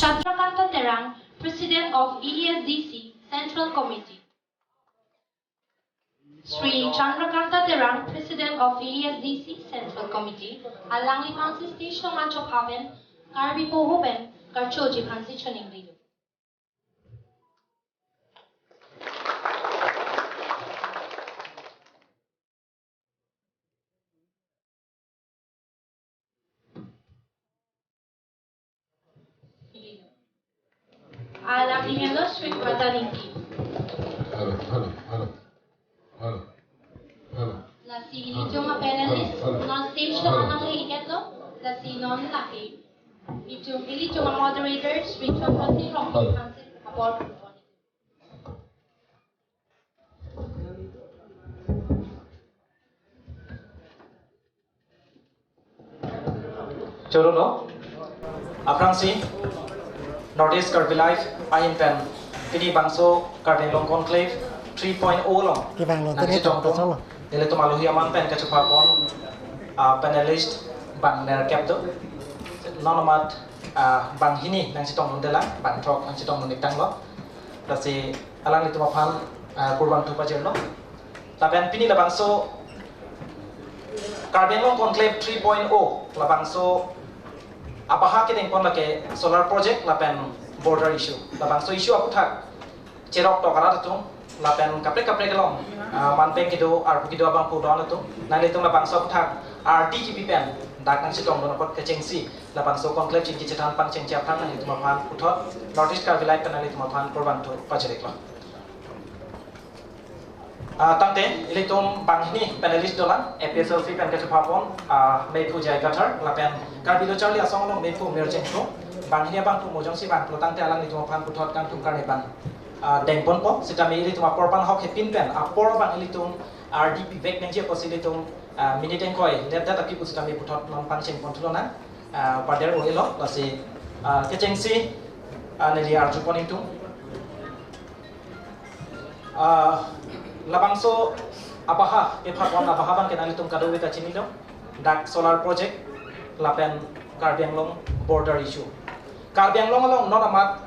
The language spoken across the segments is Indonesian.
Chandrakanta Terang, President of ESDC Central Committee. Sri Chandrakanta Terang, President of ESDC Central Committee, alang lipang station nga chokaben, karbi pohuben, karchoji transitioning leader. Alang lihelo Sri Prataniki. Hello. La si ito nga panelist, non-stage na kanang liiketlo, la si non-laki. Ito nga moderator, Sri Chandrakanta Terang, Hansen, Apol. Chorolo, Aprangsi, Northeast Karbi Life, Ahin Pen, Pini Bangso, Kardelong Conclave, 3.0 long. Nanti Tongkong, Nilai Tumaluhi Aman Pen Kacupapon, panelist Bang Ner Capto, Nonomat Bang Hini, Nang Sitong Mundela, Bang Tok, Nang Sitong Munikang Lo, Kasi Alang Litumapan, Kurban Tupajer Lo, Lapen Pini La Bangso, Kardelong Conclave 3.0, La Bangso, Apaha kita impon lagi solar project lapen border issue, lapang so issue aku tak cerok to karena tu lapen kapre kelong, manpeng gitu, arpu gitu abang pudon itu, nanti itu lapang so aku tak RDGP pen, dak nang sitong dono kot kecengsi, lapang so conclave cingki cetan pan cengci apang nanti itu mapan putot, Northeast Karbi Life pen nanti itu mapan korban tu pacerik lah. Tante, ini tum bang ini panelis dolan, episode pen kecapapon, Meipu Jai Gatar, lapen Karbi do Charlie asong long Meipu merchant tu, bang ini abang tu mojong si bang, tante alang itu mapan putot kan tum karne bang, dengpon po, sita me ini tum korban hok hepin pen, apor bang ini tum RDP back nenci po sili tum mini dengkoi, lihat data pipu sita me putot mapan ceng pon tulonan, pada ro elo, lasi kecengsi, neli arju pon itu. Labangso apaha epakwan apaha bang kenali tum kado wita chinilo dak solar project lapen Karbi Anglong border issue Karbi Anglong along non amat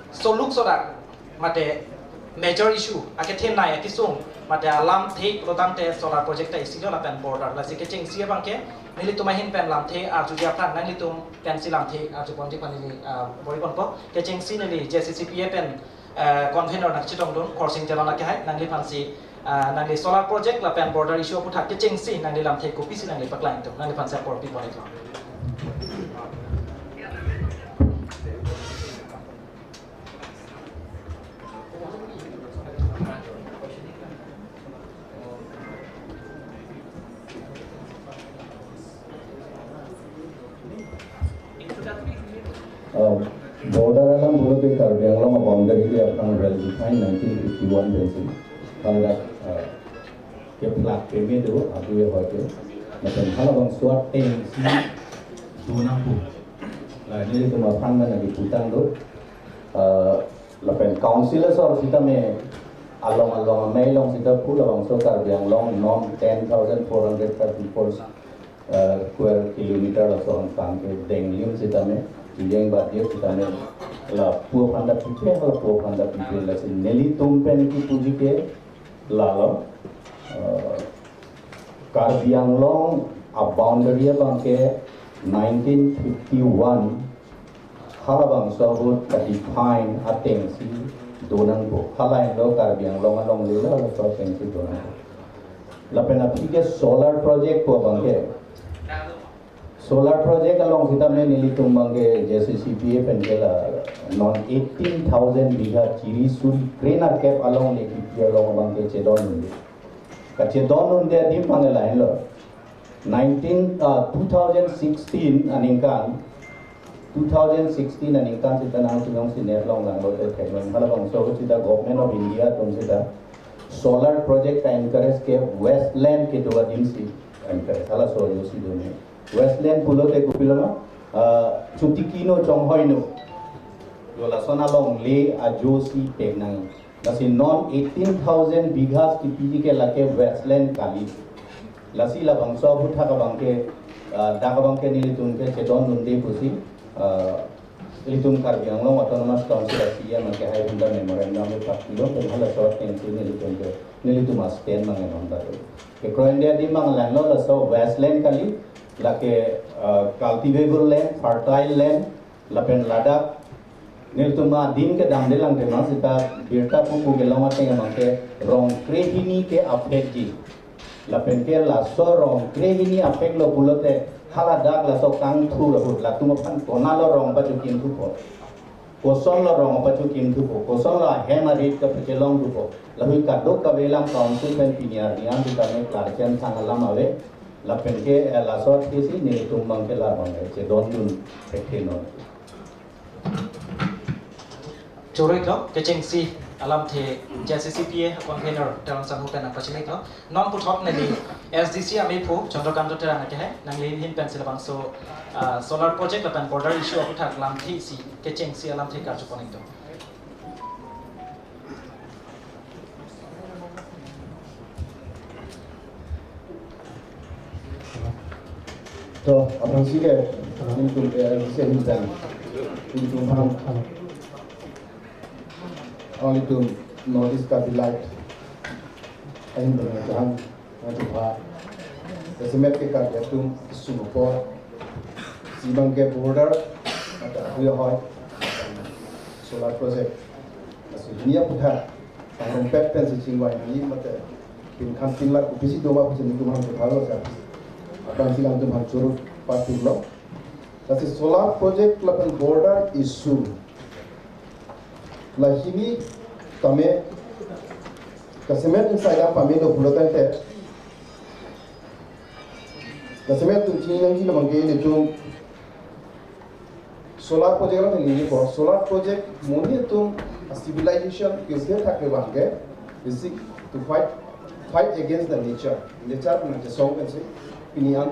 soluk sodak mate major issue ake them nai akisung mate alam the rodang te solar project ta isilo lapen border la sikeching sia bang ke nili tumahin pen lam the arju dia plan nang litum pen silam the arju ponti panili borikon po keching sinili JCCPA pen convener nak chitong don coursing jalan nak hai nang li fansi nang li solar project la pen border issue pu thak ke cheng si nang li lam thai kopi si nang li paklan to nang li fansi por pi pon ito border alam bulu ke Karbi Anglong boundary dia akan well defined 1951 basis. Kalau ke plak kami tu, aku ya hotel. Macam kalau bang suat si dua nampu. Lah ini tu mapan mana di putang tu. Lapen councillors or kita me along mailong kita pula bang suat Karbi Anglong norm 10,434 square kilometer lah seorang pangke denglim kita me. Yang badia kita ne la puo panda pipe la sin neli tumpen ki puji ke la Karbi Anglong a boundary bang ke 1951 hala bang so ka define ateng si donang bo hala lo Karbi Anglong along le la so ateng si donang la pena pike solar project ko bang ke solar project along kita me nili tumbangge JCCPA penkela non 18,000 bighah chiri suri krena cap along ne ki along bangge chedon unde ka chedon unde dim pangela hello 2016 aningkan sita nang tulong siner long lang lo te thailand hala bang so sita government of India tum sita solar project ka encourage ke westland ke doa dim si encourage hala so yo si do ne Westland pulo te kupilama chutikino chonghoino yola sonalong le ajosi tegnang lasi non 18,000 bighas ki piji ke lake Westland kali lasi la bangso butha ka bangke da ka bangke nili tunke chedon nunde pusi Ilitum Karbi Anglong Autonomous Council Asia mangke hai bunda memorandum e pakilo dan hala short campaign nilitum aspen mangen onda ke India di mang land lo so wasteland kali la ke cultivable land, fertile land, la pen Ladakh nilitum din ke dam delang ke mas ita birta pupu ke lama te mangke rong krehini ke affect ji la pen ke la so rong krehini affect lo bulote hala dak la so kang thu la hut la tuma pan kona lo rong pa chukin thu po koson lo rong pa chukin thu po koson la hema rit ka phelong thu po la hui ka dok ka velam council pen pinyar diam tu ka me klar chen sang lam ave la pen ke la so ke si ni tum mang ke la mang che don dun pekhe no Chorek lo keceng si alam the JCCPA container terang sang hutan apa cini lo non puthok ne di SDC ami phu Chandrakant terang ke hai nang lin hin pencil bang so solar project lapan border issue aku thak lam thi si keceng si alam the karju koning to तो अपन सीखे इनको से हिंसा इनको हम और itu notice का delight ayin dengan Tuhan untuk bah semet ke karya tu sumupor sibang ke border ada huya hoy solar project masih dunia putar tanggung pet pen singwai ni mata bin kan tinggal kupisi doma pusin itu mahal berhalau sah akan silang tu mahal curut patu lo tapi solar project lapan border issue lahini kami kasemet inside apa mendo bulotan te kasemet tu cini yang kita mangke itu solar project lah ni po solar project moni tu civilization kisah tak kebangke basic to fight against the nature macam song kan sih pinian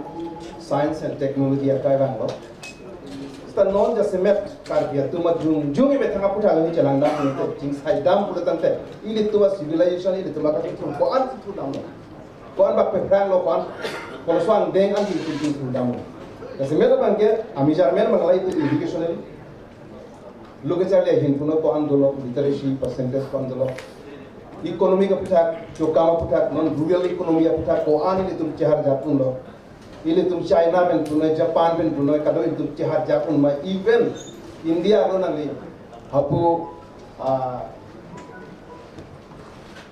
science and technology akai bang lo non just met karya tu mat jung ibe thanga puta ni chalang dam ni to jing sai dam puta tante ili tu civilization ili tu maka tu ko an tu dam ko an bak pe prang lo ko an ko swang deng an tu dam just met bangke ami jar men mangalai tu educationally loge chale hin puno ko an dolo literacy percentage ko an dolo economy ka puta chokama puta non rural economy ka puta ko an ili tu chahar japun lo ili tum China ben punai Japan ben punai kado itu cihat jakun ma even India lo nangi hapu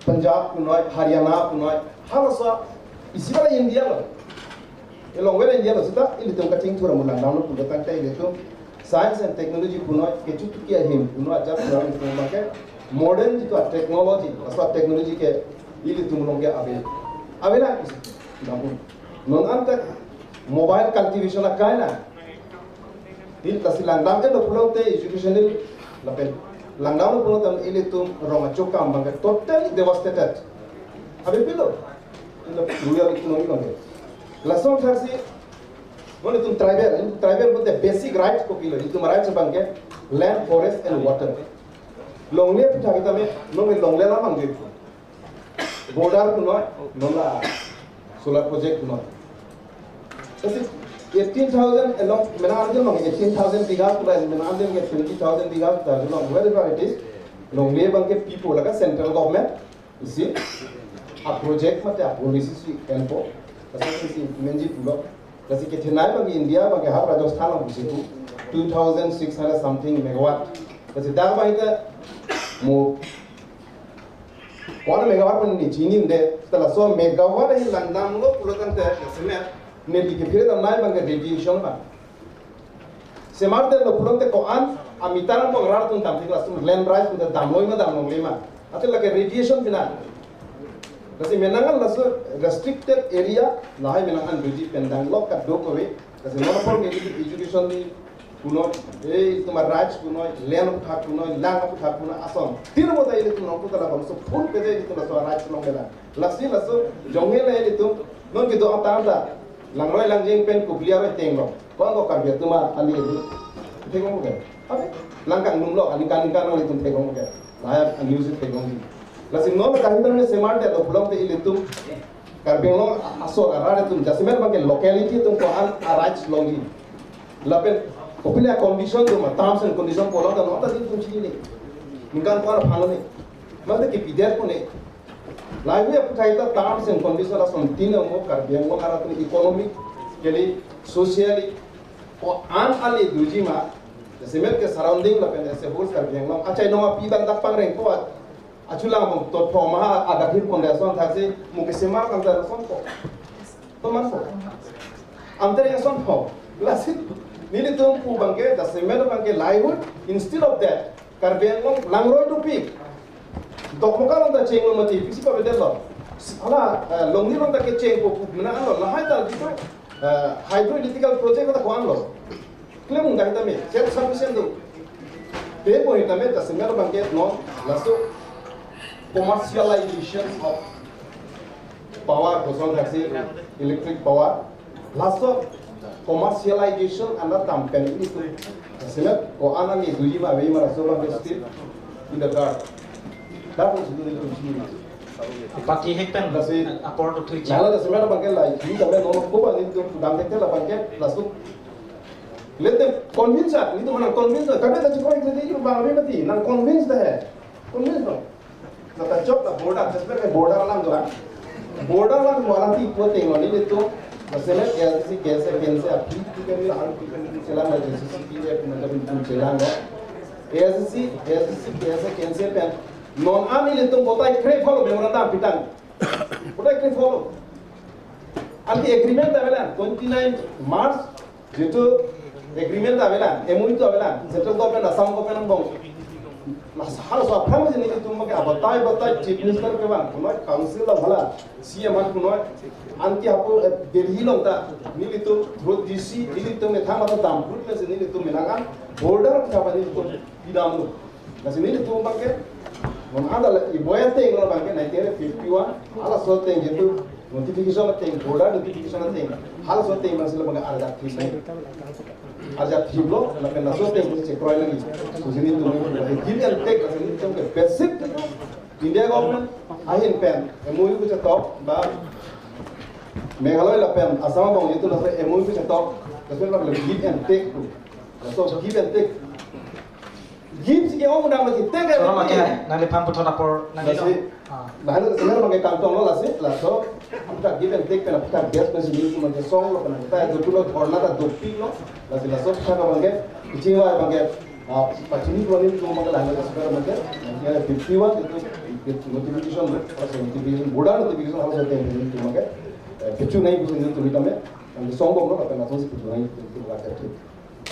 Punjab punai Haryana punai halasa isi bala India lo elong wala India lo sita ili tum kating thura mulang down lo punai tangkai ili tum science and technology punai kecutu kia him punai jat punai itu make modern itu technology asal technology ke ili tum long ke abe na isi namun non antak mobile cultivation akai na dil kasi langdam ke pulau te educational lapen langdam pulau tam ili tum roma chokam bang totally devastated abe pilo in the rural economy bang lason thasi mone tum tribal bote basic rights ko kilo itu rights bang land forest and water longle pita kita me nong longle la bang border kuno nonla solar project kuno kasi 18,000 along menandem mang 18,000 bighas pura menandem get 20,000 bighas along wherever it is long le bang ke people laga central government you see a project mate a policy si elpo kasi si menji pulo kasi ke thenai bang India bang har Rajasthan ang busiku 2,600 something megawatt kasi da bang ita mo 1 megawatt pun ni chini de tala so megawatt hi landam lo pulo kan te semet ne di ke da nai bang radiation ba semar de lo pulo te ko an amitara bang rar tun tam tiklas tun land rise tun dam loi ma dam long le ma atel la ke radiation bina kasi menangan la so restricted area lahai menangan biji pendang lo ka do ko we kasi no por ke education ni kuno tumar raj kuno land utha kuno lang utha kuno asom tiro mo dai tu no ko tala bang so full pe dai tu la so raj long bela lasi la so jonge la ele tu non ke do ata lang roi lang jeng pen ku clear teng lo ko ka bi tu ma ali tu tengok mo ke abe lang kang num lo ali kan lo tu tengok mo ke la an use tengok ni lasi no ka hinda me semar de lo blog de ele tu karbeng lo aso arare tu jasmer bang ke locality tu ko an raj longi lapen Kopilnya condition tu mah terms and condition pola kan nota di kunci ini. Mungkin kau nak palu ni, mana ke pidat pun ni. Lalu apa kata terms and condition asal tina mo karbiang mo karena tu economic, jadi socially, or ali duji mah. Sebenarnya ke surrounding lah pen sebut karbiang mo. Acai nama pidan tak pangreng kuat. Aculang mo tot poma ada hir kondisi thasi mungkin semar kan ada sonko. Teman so. Antara yang sonko, lasit. Nili tuh bangke, the semen bangke livelihood. Instead of that, karbiang long langroy to peak. Dokmokan orang ceng lo mati, fiksi apa betul lo? Ala longi orang tak ceng ko mana lo? Lahai tak gitu. Hydroelectrical project kita kuan lo. Klaim nggak kita me, self sufficient tu. Deh pun kita me, the semen bangke no, langsung commercialization of power, kosong taksi, electric power, langsung commercialization anda tampil itu, sebab ko anak ni duji mah, bagi mana seorang still in the dark. Dah pun sudah itu. Pati hekpen, apa tu tuh? Jangan ada sebenarnya bangkai lain. Ini sampai nolong ko bang itu sudah dekatlah bangkai, langsung. Let them convince us. Itu mana convince? Kami tak cukup itu dia bang kami mati. Nang convince dah. Convince dong. Nak job lah border, sebenarnya border alam tu kan. Border alam malam tu ikut tengok ni itu. Masalah LCC कैसे अपनी कभी हर किसी चला ना LCC की है मतलब इनको चला ना LCC कैसे पेन non ami le तुम बोता है क्रेप follow memorandum pitang बोता है crepe follow anti agreement abelan 29 March जेतो agreement abelan MOU तो abelan central government Assam government bong hal soal apa sih ni तुम मगे बताए chief minister के बारे में council ला भला CM मान कुनोय anti apa Delhi long ta nili tu road DC nili tu metha mata dam road le nili tu menangan border ka ba nili tu idam lu nasi nili tu bangke mon ada iboya te ngor bangke 1951 ala so te gitu notification te border notification te hal so te masila bangke arja thiblo la pena so te se kroy lagi so nili tu give and take nasi nili tu basic India government ahin pen MOU ku top ba Meghalaya la pen Assam bang itu nasa MOU bisa top, tapi nak give and take tu, so give and take. Give sih orang muda macam take. Orang macam nanti pampu thona por nanti. Bahkan sebenarnya bang kantong lo lah sih, so kita give and take pernah kita bias macam ni tu macam song lo pernah kita itu lo thorna ta dopi lo, lah sih lah so kita bang kecil bang macam ni tu ni tu bang lah sebenarnya macam, yang 51 itu notification, notification, bukan notification harus ada yang tu bang Kecu naik bukan itu kita me, song bom lo apa nasi kecu naik itu bukan itu.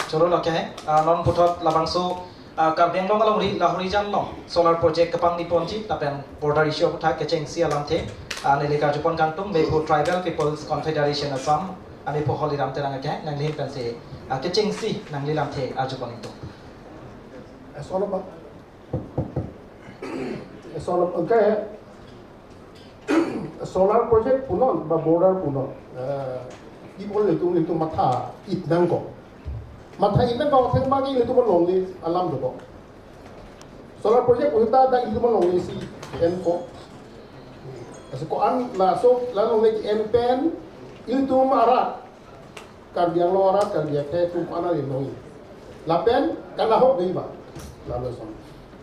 Coro lo kaya, non putot labangso karbiang lo kalau lahuri jan lo solar project kepang di ponci, tapi border issue putar keceng si alam te, nelika Jepun kantung, Mebu Tribal People's Confederation Assam, ane poholi ram terang kaya, nang lihin pensi keceng si nang lilam te Jepun itu. Solar apa? Solar okay. Solar project punon, ba border punon. Ipol itu mata itnang ko. Mata itnang ko sen bagi itu melongli alam tu ko. Solar project kita ada itu melongli si enko. Kasi ko an laso lalu lagi empen itu marat. Karbiang lo arat karbiang te tu ana linoi. Lapen kana hok dei ba. Lalu son.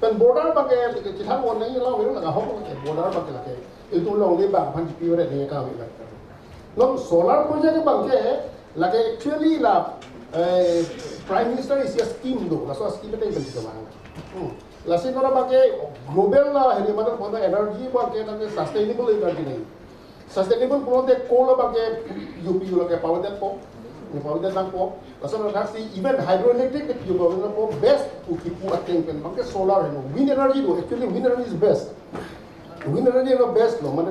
Pen border pakai kita on nai lo itu naga hok pakai border pakai lagi. Itu long di bang panci piore ni kami nak. Non solar project bangke lagi actually la Prime Minister isi scheme do, la so scheme itu yang betul bang. Lasi nora bangke global la hari mana pun energy bangke nanti sustainable energy ni. Sustainable pun te coal bangke UP lagi power that po, ni power that bang po. Lasi nora kasi even hydroelectric itu juga po best ukipu ating pen bangke solar ni. Wind energy do actually wind energy is best. Wind energy is best lo, mana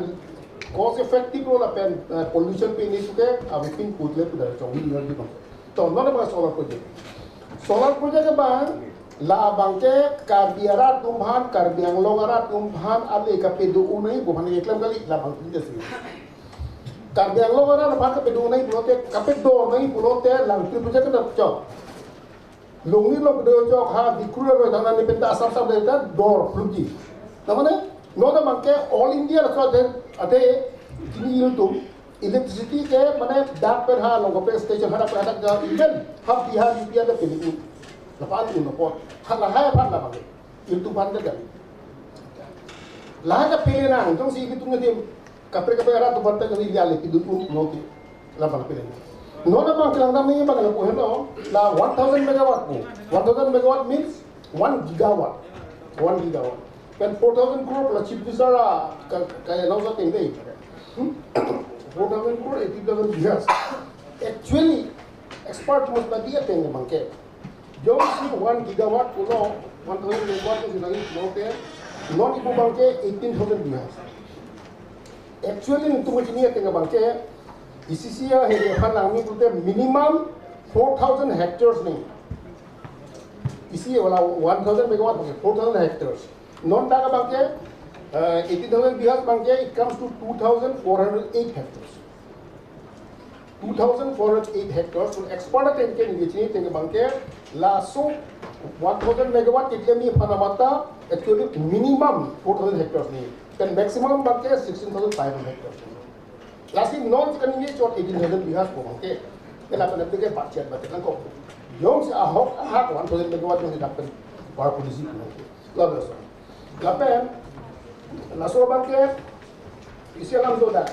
cost effective lo la pen pollution pe ni suke, abi pin putle pu dari wind energy bang. So mana bang solar project? Solar project ke bang, la bangke karbiara tumhan karbiang longara tumhan ale kapedu unai bukan eklam kali la bang tidak sih. Karbiang longara la bang kapedu unai pulote kapedu unai pulote lang tri project ke dapcok. Longi lo kedo jok ha dikura lo dana ni penta asam sam deta door flugi. Namanya no da bangke all India so ade ini itu electricity ke mana dak per ha long pe station ha per ha even ha biha UPI da pili lapan tu no pot ha la ha pa la ba itu pan da la ka pili na então si itu ngadi kapre ara tu batta ni ya le pidu no ti la ba pili no na ba kilang dami ba ko hello la 1000 megawatt ko 1000 megawatt means 1 gigawatt 1 gigawatt kan 4000 crore la chip bisara kaya lausa tende 4,000 crore 80,000 bighas. Actually, expert must not be a thing among them. Jom si 1 gigawatt puno 1,000 megawatt is not note. Non ibu bangke 18,000 bighas. Actually, itu macam ni a thing among them. ICCA hari hari kami tu minimum 4,000 hectares ni. ICCA wala 1,000 megawatt 4,000 hectares. Non daga bangke 80,000 bighas bangke, it comes to 2,408 hectares. 2,408 hectares. So export at can get anything bangke. Laso 1,000 megawatt it can be Panamata. Actually minimum 4,000 hectares ni. Can maximum bangke 16,500 hectares. Lastly non can be short 18,000 bighas po bangke. Kenapa nanti ke budget budget langkau. Yang si ahok 1,000 megawatt yang didapat power produksi bangke. Lalu so. Lapen la so banke isi alam do da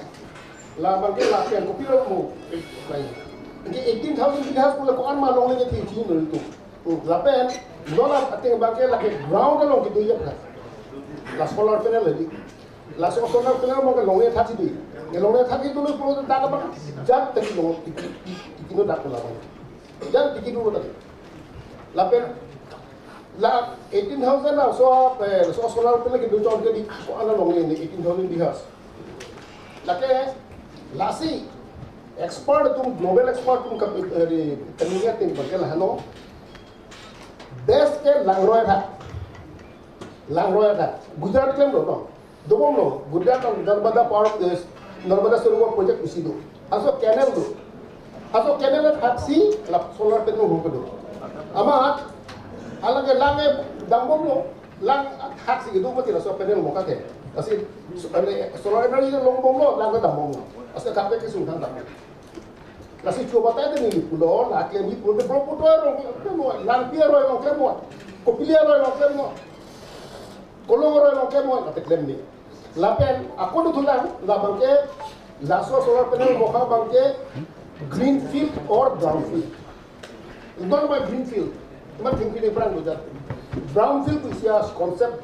la banke la pen ko pilo mo lai nge 18,000 bighas ko la ko an ma long le ti ti no tu la pen no la ateng banke la ke ground long ki do ya la solar panel la solar panel mo ke long le thati di nge long le thati tu lo ko da ka ba jat ti long ti no da ko la ba jat ti do da la pen la 18,000 na so solar panel ke do job ke di ko ala long ni 18,000 bighas la ke lasi expert tum global expert tum kamiya ting bagal hano best ke langroy tha gujarat klem do dobom no gujarat on narbada power narbada sarovar project usi do aso canal haksi la solar panel ho ko do ama alage lange dambom lo lang hak si gitu mati raso panel mo kate kasi solar energy long bom lo lang dambom lo asa kape ke sungkan dambom kasi coba tadi ni pulo la klem ni pulo pro puto ro lang pia ro lo klem mo ko pilia ro lo klem mo kolong ro lo klem mo kate klem ni lapen aku du tulang la bangke laso solar panel mo ka bangke green field or brown field don't my green field Cuma tinggi ni perang buat. Brownfield tu sia konsep.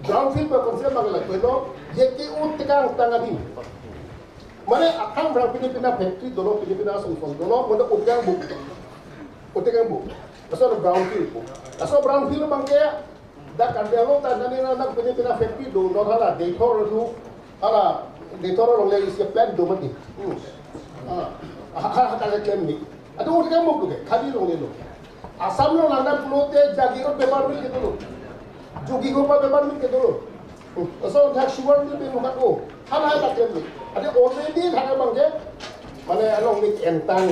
Brownfield tu konsep bagaimana? Kalau jeki utikang tangan ini. Mana akan brownfield Filipina factory dulu Filipina sumsum dulu mana utikang bu. Asal brownfield. Asal brownfield bangke dah kandelo tangan ni nak Filipina factory dulu hala detor dulu hala detor orang lagi siap plan dulu mati. Kalau klaim ni. Ada utikang bu tu ke? Kali orang ni. Asam lo nanda pulote jagi ko bebar mi kedo jogi ko pa bebar mi kedo so thak sugar ni be muka ko hal hal tak ni ade already thak bangke mane along ni entang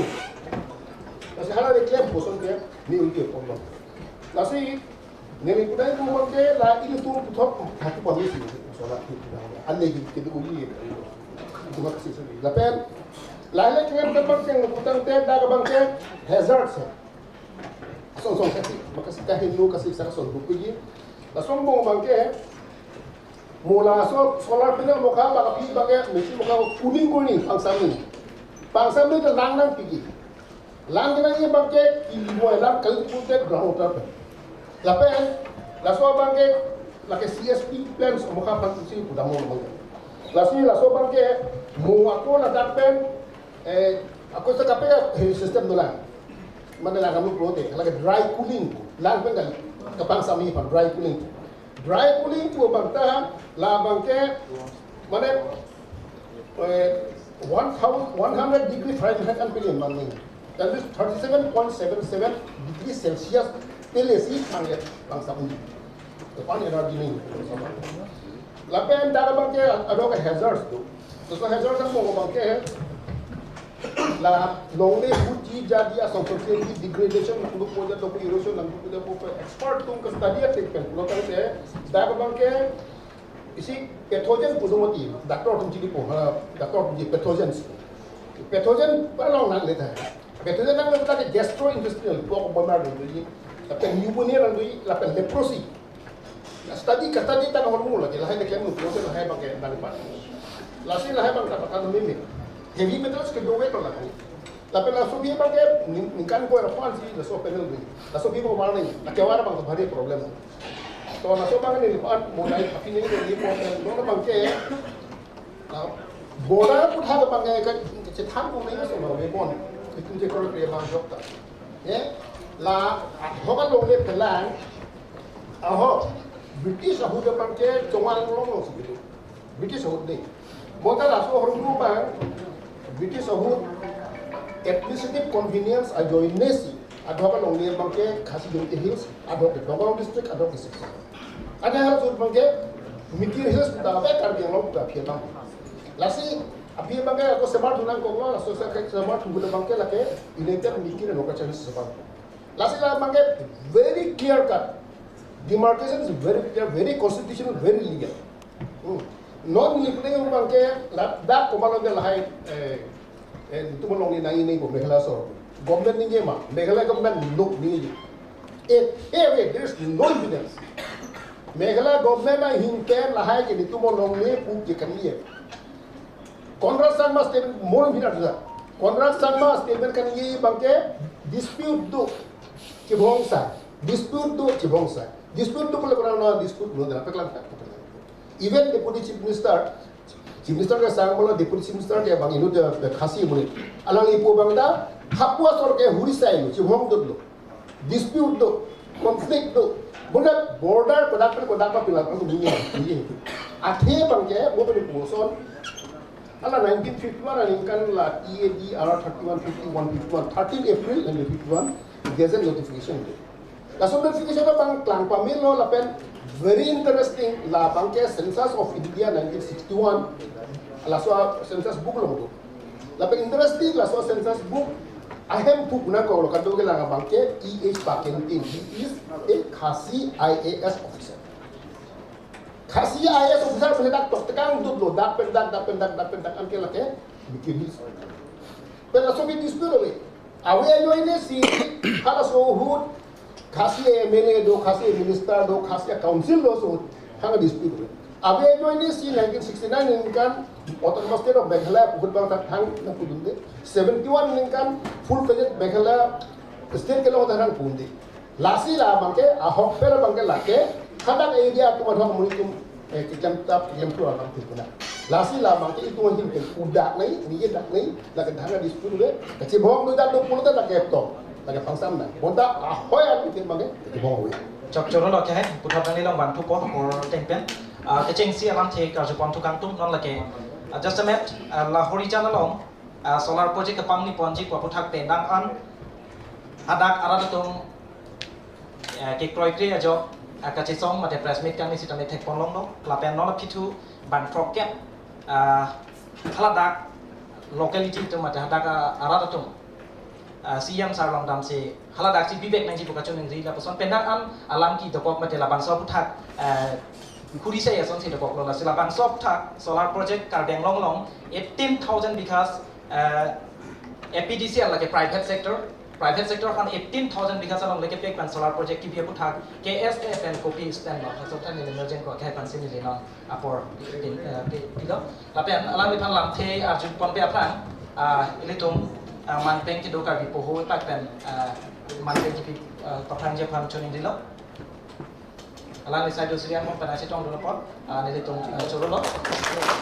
kasi hala de klem poson ke ni uike pomlo lasi ni kudai ko bangke la ini tu puthok thak pa mi si so la ki anne gi kedo ugi itu makasi so la pen la le klem ke bangke utang te da bangke hazards Song kasi makasih kahit lu kasih sa son bukuji la som bong bangke mula so solar panel mo ka baka pi bangke misi mo ka kuning pangsami de lang pigi lang na ni bangke mo lang kal pute ground up la pen la so bangke la ke CSP plans mo ka pagsi puda mo bangke la so bangke mo ako la dapen ako sa kape system do lang mana lang kami prote kalau dry cooling lang penggal kapang sami pan dry cooling tu bangta la bangke mana 100 degree Fahrenheit and billion man that is 37.77 degree Celsius telesi panget bang sami depan energi ni la pen dara bangke ada ke hazards tu so hazards ang mo bangke la long le uji jadi asal terjadi degradation untuk punya atau erosion dan punya expert tu ke study treatment lo kan saya dah bangke isi pathogen punya mati doktor tu jadi po doktor jadi pathogens Pathogen parang nang leta. Pathogen nang leta ke gastrointestinal buat bomar dulu. Tapi pneumonia nang dulu, tapi leprosy. Study tan hormon lagi, lahai dekat mu, proses lahai bangke nang pat. Lasi lahai bang dapat kan mimi. Heavy metals ke dua ekor lagi. Tapi langsung dia bangke, nikan ko rapal sih, langsung penel dulu. Langsung dia mau mana ni? Nak kewara bang tu bari problem. So langsung bang ni lipat, mulai tapi ni ni problem. Dona bangke, bola pun ada bangke kan, cetak pun ni semua bebon. Itu je kalau dia bang doktor. Ya, lah, hokan long ni pelan, British ahud bangke jongal long segitu. British ahud ni. Bola langsung orang rumah, British ahud administrative convenience ajo inesi adho ka long ni bangke khasi Jomti Hills adho ke Dongong district adho ke Six ada harus bangke Mikir Hills da ba kar biang long da phiam lasi api bangke ko semar dunang ko la so sa ka semar tu bangke la ke ilater Mikir no ka chani semar lasi la bangke very clear cut demarcation is very clear, very constitutional, very legal non legal bangke la da ko malo de la hai itu belum ni nai ni Meghalaya sor. Government ni je mah, Meghalaya government look ni je. There is no evidence. Meghalaya government na hinken lahai ke itu belum ni pun je kan ni. Conrad Sangma statement more bina juga. Conrad Sangma statement kan ni bangke dispute do cibongsa, dispute do cibongsa, dispute do kalau korang dispute belum dapat kelam tak. Even Deputy Chief Minister ka sang bola Deputy Chief Minister ke bang inu de khasi muni alang ipo bang da hapua sor ke hurisai lu chibong do dispute do conflict do border kodapa pila ko ni athe bang ke mo be poson ala 1951 ani kan la EADR 3151 13 April 1951 gazette notification la so notification bang klang pamilo la pen very interesting la bangke census of India 1961 la so census book lo la pe interesting la so census book ahem book na ko lo kado ke la bangke EH Pakentin he is a Khasi IAS officer Khasi IAS officer pe dak tok tekang dut lo dak pendak an ke la ke bikin his pe la so bi dispute we awe yo ini si hala so hut Khasi MLA do, Khasi Minister do, Khasi Council do, so hang dispute. Abe jo ini si 1969 ini kan Autonomous State of Meghalaya pukul bang tak hang na pudunde. 71 ini kan full fledged Meghalaya state ke lo hang pudunde. Lasi la bangke ahok per bangke lake kadang area tu madhok munitum kejam tu orang tipuna. Lasi la bangke itu mungkin udak nai, ni dak nai, la kadang dispute le. Kecibong do dak do pulutan la kepto. Lagi pangsam na, bonta ahoy aku tin bangke, kecibong we. Chok choro lo ke hai puthap dang ni long ban thu po por tengpen ke cheng si alam the ka jupon thu kang tum non la ke just a minute la horizontal long solar project ke pang ni ponji ko puthak pe dang an adak arada tum ke kroi kri ajo ka che song ma de press meet kan ni sitam thek pon long no la pen non la pithu ban frok ke khala dak locality tum ma da dak arada tum siam sarlang dam se hala dak si bibek nang ji buka chon ngi la pason pendang an alam ki dokok mate la bang so puthak khuri se yason se dokok lo la sila bang so puthak solar project kar beng long long 18,000 because APDC like a private sector kan 18,000 because along like a big solar project ki bia puthak KSF and copy stand no so tan ni emergent ko khai pan sin ni no apor pilo la pen alam ni phan lam the arjun pon pe apran ilitum manpeng ki dokar bi poho tak pen manpeng ki pathang je pham choni dilo ala ni saido srian mo pana se tong do pot ni le tong choro lo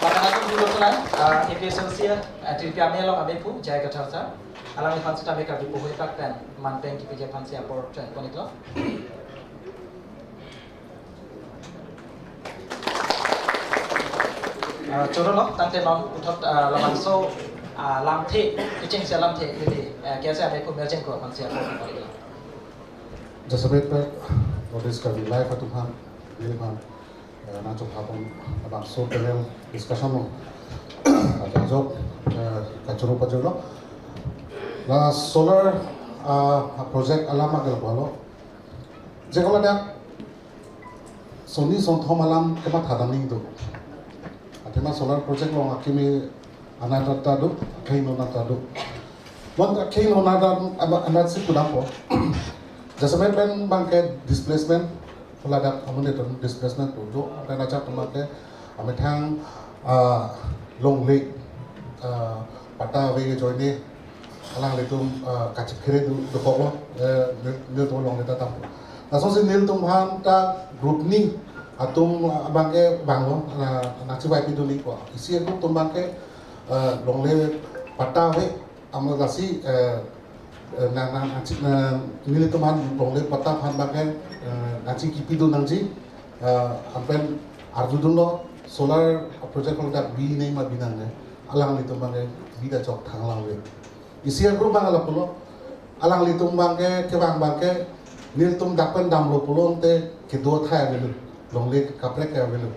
pakana tong dilo kala episode sia tripya melo abe pu jai ka tharsa ala ni phansa me ka bi poho tak pen manpeng ki je phan sia por chen konit lo choro lo tangte non uthot lamang so lam the kucing sia lam the ni कैसे हमें को merging को अपन से अपन करेगा जैसे बेट पर नोटिस कर लाइव है तुम्हारा ये हम ना जो हम अब सो पैनल डिस्कशन हो अच्छा जो कचरो पर जो ला सोलर प्रोजेक्ट अलाम अगल बोलो जेकला दा सोनी सोन थोम अलाम कमा थादानिंग दो अथमा सोलर प्रोजेक्ट लो आकिमी anatadu kaino natadu wan kaino nadan anat si kudapo jasamet ben bangke displacement peladak amune ton displacement tujo dan acap temake ametang long lake pata wege joine alang letum kacip kere du ko nil to long leta tam naso si nil tum han ta group ni atum bangke banglo na cibai piduli ko isi aku tum bangke long le pata we amal gasi nil tum han long le pata han bangke naci kipidu nangji ampen arjuduno solar project ko da bi nei ma binang ne alang litum bangke bida chok thanglang we isi aku bangala pulo alang litum bangke ke bangke nil tum dapen damlo pulo te kedua thai belu longle kaprek ya belu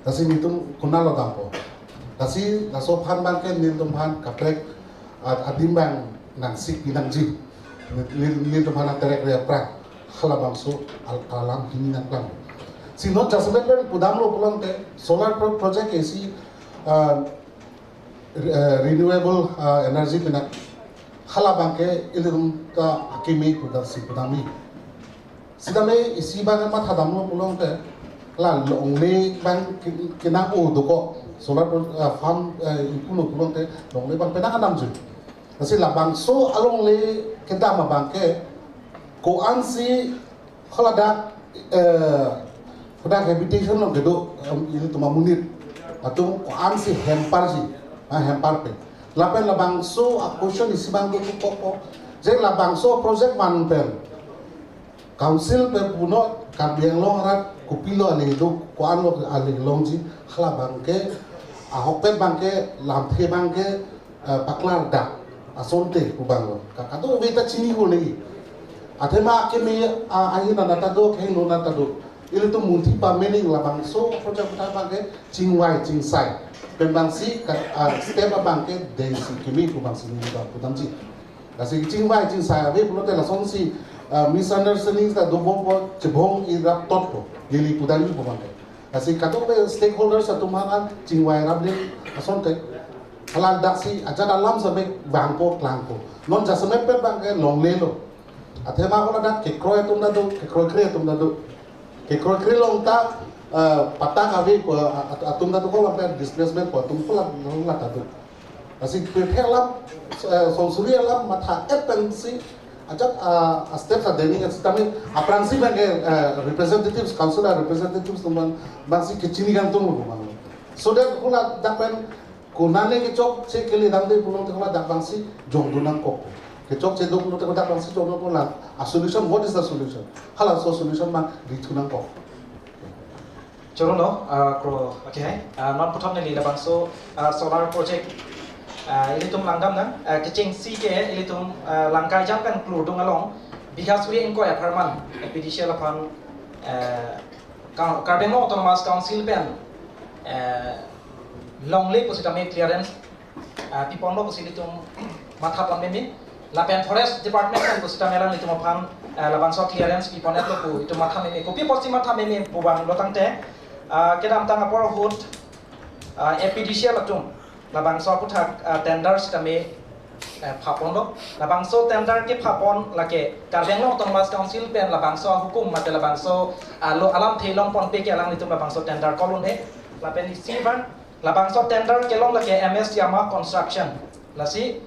tasi nitum kunalo dampo tasi naso phan bangke nil tum phan kaprek adimbang nang sik binangji nil tum phan terek ya pra khala bangso alam kini nang lang si not jasmet ben pudamlo pulo te solar project esi renewable energy pinak khala bangke ilum ta akimi pudasi pudami sidame isi bang ma thadamlo pulong te la longle bang kinang u doko solar farm ipuno pulong te longle bang penang anam ju asi la bang so along le kedama bangke ko ansi khalada habitation lo gedo ini tuma munir atau ko ansi hemparji hempar pe lapen labang so question isi bang ko je labang so project man pen council pe puno Karbiang long rat kupilo ani do ko anlo ali longji khala bangke ahok pe bangke lamthe bangke paklar da asonte kubanglo kakato beta chini ko nei athema ke me ahi na nata do ke no nata do ile to multi pa meaning labang so project ta bangke chingwai chingsai pembangsi step bangke densi kimi kubangsi ni ba putamji kasi chingwai chingsai ave puno te la sonsi misunderstandings da dobong po cebong irap tot po lili pudani po bangke kasi kato be stakeholders sa tumangan chingwai rab ni asonte halal daksi aja dalam sabe bangko klangko non jasame pe bangke longlelo athema ko na ke kroy tum da do ke kroy kre tum da do ke kroy kre long ta pata kavi ko atum da to ko bangke displacement po tum ko la ta do kasi pe lam sonsuri lam matha epensi ajak step sa deni kami apransi bangke representatives councilor representatives teman bangsi kecini gantung lo bang so that kula dapen kunane ke chok che keli damde pulong te kula dak bangsi jongdunang ko ke chok che dok lo te dak bangsi jongdunang ko la a solution what is the solution hala so solution ma ditunang ko Chorono kro okay non putam ne lila bangso solar project ini tum langgam na kecing si ke ini tum langkai jam kan kludung along because we inko apartment epidicial upon Karbiang Autonomous Council pen long lay posita make clearance people no posita tum matha pan memi la pen forest department kan posita melang itu mapan la bangso clearance people net lo itu matha memi kopi posti matha memi puang lotang te kedam tang apor hood epidicial atum labang so puthak tenders kami phapon lo labang so tender ke phapon lake Karbiang Autonomous Council pen labang so hukum mate labang so lo alam thelong pon pe ke alang nitum labang so tender kolon he lapen receiver labang so tender ke long lake MS Yama Construction lasi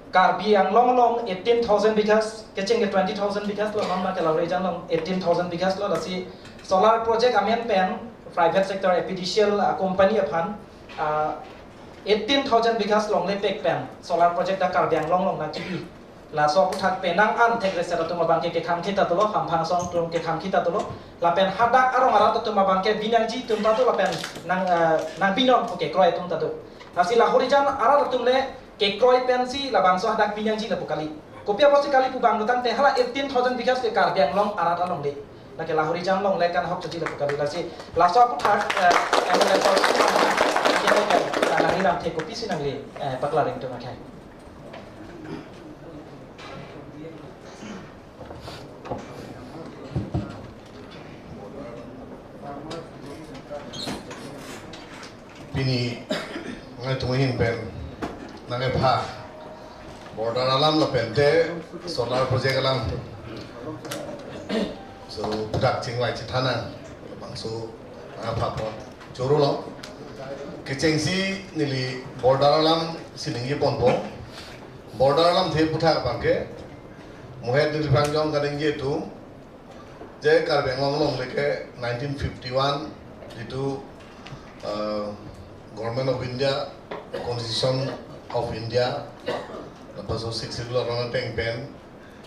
Karbiang long 18,000 bighas kecing ke 20,000 bighas lo namma ke laure jan long 18,000 bighas lo lasi solar project amen pen private sector epidicial company aphan 18,000 bighas long le pek pen solar project da Karbiang long na chibi la so puthak penang an thek resera tuma bangke ke kham khita tolo hamphang song tum ke kham khita tolo la pen hadak arong arat tuma bangke binangji tum ta to la pen nang binon ke kroy tum ta to nasi la horijan arat tum le ke kroy pen si la bangso hadak binangji la pukali kopia posi kali pu bang lutang te hala 18,000 bighas ke Karbiang long arat long de la ke la horijan long le kan hok chati la pukali la si la so puthak nang ni nam the kopi sinang le pakla reng to makai Pini ngai tumuhin ben nange pha border alam la pente solar project alam so budak chingwai chithana bangso pha po choro lo kechengsi nili border alam siningi ponpo border alam the putha bangke mohet nili pangjong kadengge tu je Karbi Anglong long leke 1951 itu Government of India, Constitution of India, lepas itu 6 orang tank pen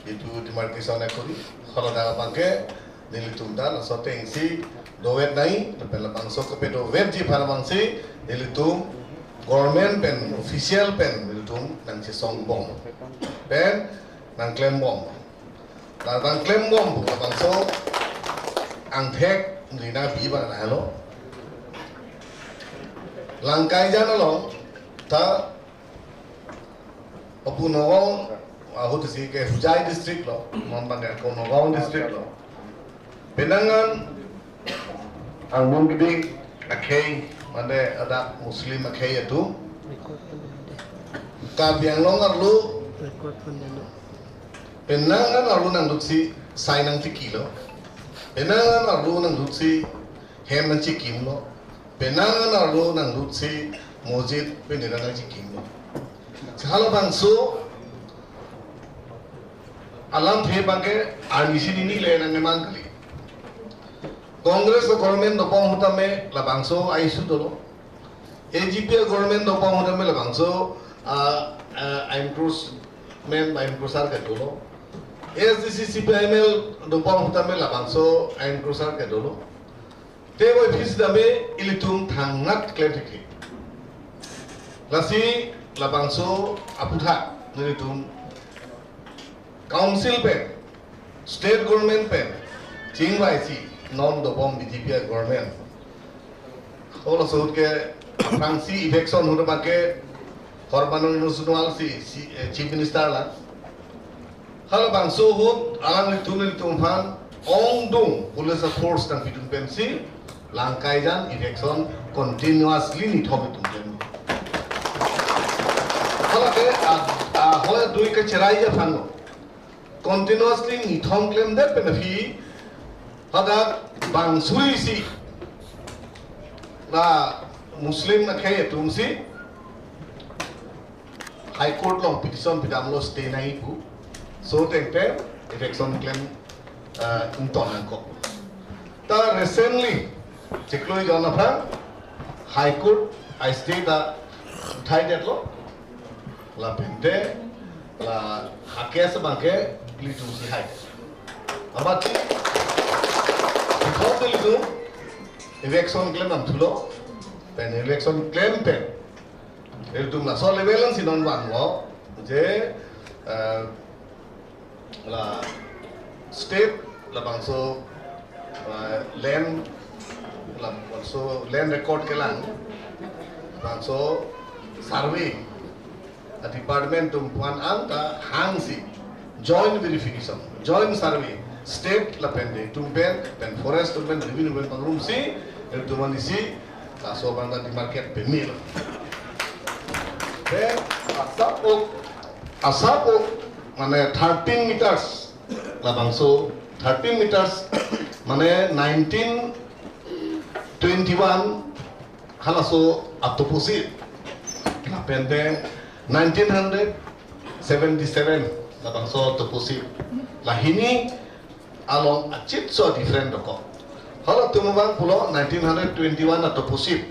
itu demarcation ekori, kalau dah bangke nilitumda, langsung tank si doet nai, lepas so ke doet ji pada bangsi nilitum government pen, official pen nilitum nang si song bom, pen nang claim bom, nang claim bom lepas so angtek nilina biba nalo. Langkai jana lo, ta Nogong, aku tu sih ke Hujai district lo, mampan ya ko Nogong district lo. Penangan anggung gede, akhai, mana ada Muslim akhai itu. Karbi Anglong arlu, penangan arlu nang duksi sai nang tikilo, penangan arlu nang duksi hem nang cikim lo. Penangan arlo nang dutsi mojid penirana jikim. Kalau bangso alam the bangke RBC ini le nang memang kali. Congress government dopong hutame la bangso aisu dolo. AGP government dopong hutame la bangso improvement by improvement ke dolo. SDC CPML dopong hutame la bangso improvement ke dolo. Tewa office dame ilitum thangat clarity. Lasi labangso aputha ilitum council pen, state government pen, chingwai si non dopom BJP government. Kalau sebut ke Fransi election huda pakai korban nasional si chief minister lah. Kalau bangso hud alam ilitum fan ong dung police force dan fitun pen si Langkai jan election continuously ni thobi tumpen. Kalau ke hola dui ke cerai ya fango. Continuously ni thom claim der penafi ada bangsuri si na Muslim na kaya tumsi High Court long petition pidamlo stay na iku so tengte election claim unton angko. Ta recently Cikloi jona phang High Court I stay da thai det lo la pente la hakes bangke litu si hai abati because litu election claim am thulo pen election claim pen el tum la so level si non wan lo je la state la bangso land also land record ke lang so survey a department tumpuan anta hangsi joint verification joint survey state la pende tumpen pen forest tumpen revenue pen pangrum si el tumani si la so banda di market pemil then asapo mane 13 meters la bangso 13 meters mane 1921 halaso atoposit la pende 1977 la bangso atoposit la hini along achit so different doko hala tumubang pulo 1921 atoposit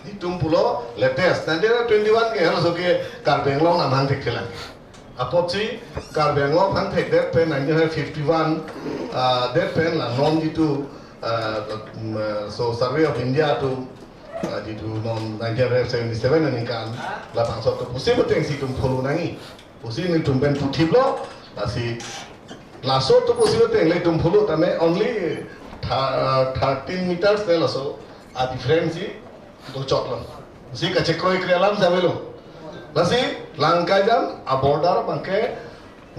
itum pulo latest 1921 ke halaso ke Karbi Anglong amang teklan apotsi Karbi Anglong han tek that pen 1951 that pen la non itu so survey of India to itu non 1977 ni kan la bangsa to pusi beteng si tum pholu nangi pusi ni tum ben putip lo asi laso to pusi beteng le tum pholu tame only 13 meters le laso a difference do chot lo si ka chekroi krelam sabelo lasi langkai jam a border bangke